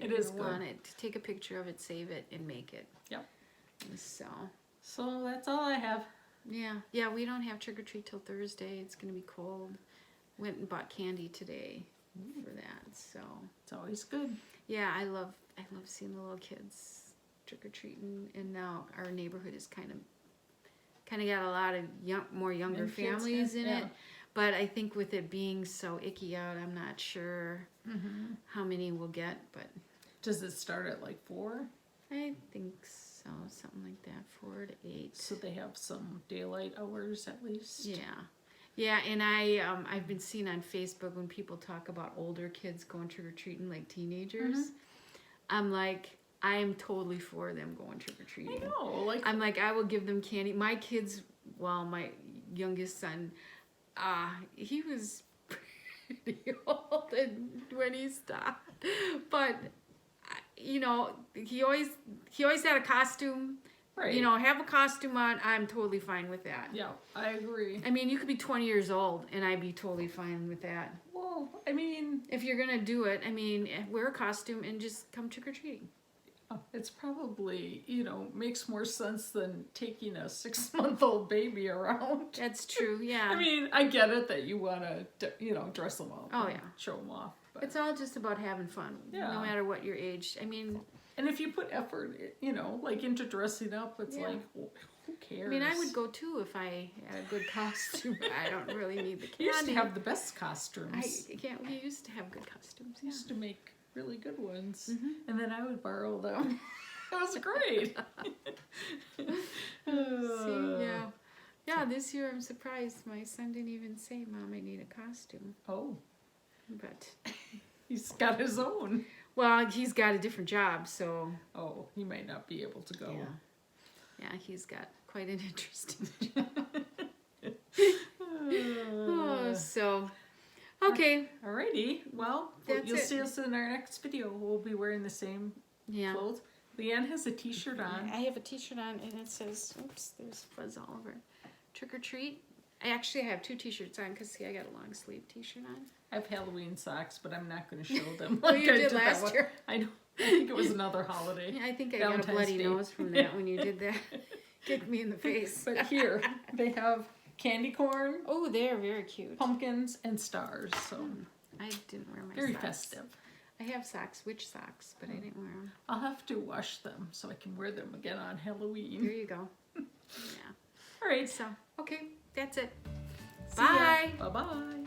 It is You're gonna good. want it. Take a picture of it, save it, and make it. Yep. So, that's all I have. yeah, we don't have trick or treat till Thursday. It's going to be cold. Went and bought candy today. for that. So It's always good. yeah, I love seeing the little kids trick or treating, and now our neighborhood is kind of got a lot of younger And kids, families in yeah. it. But I think with it being so icky out, I'm not sure how many we'll get. But Does it start at like 4? I think so, something like that, 4 to 8. So they have some daylight hours at least? Yeah, and I've been seeing on Facebook when people talk about older kids going trick-or-treating, like teenagers. I'm like, I'm totally for them going trick-or-treating. I know, like... I'm like, I will give them candy. My kids, well, my youngest son, he was pretty old when he stopped. But, you know, he always had a costume. Right. You know, have a costume on, I'm totally fine with that. Yeah, I agree. I mean, you could be 20 years old, and I'd be totally fine with that. Well, I mean... If you're going to do it, I mean, wear a costume and just come trick-or-treating. It's probably, you know, makes more sense than taking a 6-month-old baby around. That's true, yeah. I mean, I get it that you want to, you know, dress them up. Oh, and yeah. show them off. But... It's all just about having fun, Yeah. no matter what your age. I mean... And if you put effort, you know, like into dressing up, it's Yeah. like, well, who cares? I mean, I would go too if I had a good costume. I don't really need the candy. We used to have the best costumes. We used to have good costumes. We used to make really good ones. Mm-hmm. And then I would borrow them. It was great. See, yeah. Yeah, this year I'm surprised. My son didn't even say, Mom, I need a costume. Oh, But, he's got his own. well, he's got a different job, so... Oh, he might not be able to go. Yeah, he's got quite an interesting job. So, okay. Alrighty, well, That's you'll it. see us in our next video. We'll be wearing the same Yeah. clothes. Leanne has a t-shirt on. I have a t-shirt on, and it says, oops, there's fuzz all over. Trick or treat. I actually have 2 t-shirts on, because, see, I got a long sleeve t-shirt on. I have Halloween socks, but I'm not going to show them. Well, you I did that last one. year. I know. I think it was another holiday. Yeah, I think I got a Valentine's bloody Day. nose from that when you did that. Kicked me in the face. But here, they have candy corn, Oh, they're very cute. pumpkins, and stars. So I didn't wear my very socks. festive. I have socks, witch socks, but I didn't wear them. I'll have to wash them so I can wear them again on There Halloween. you go. Yeah. All right. So, okay, that's it. See ya. Bye. Bye-bye.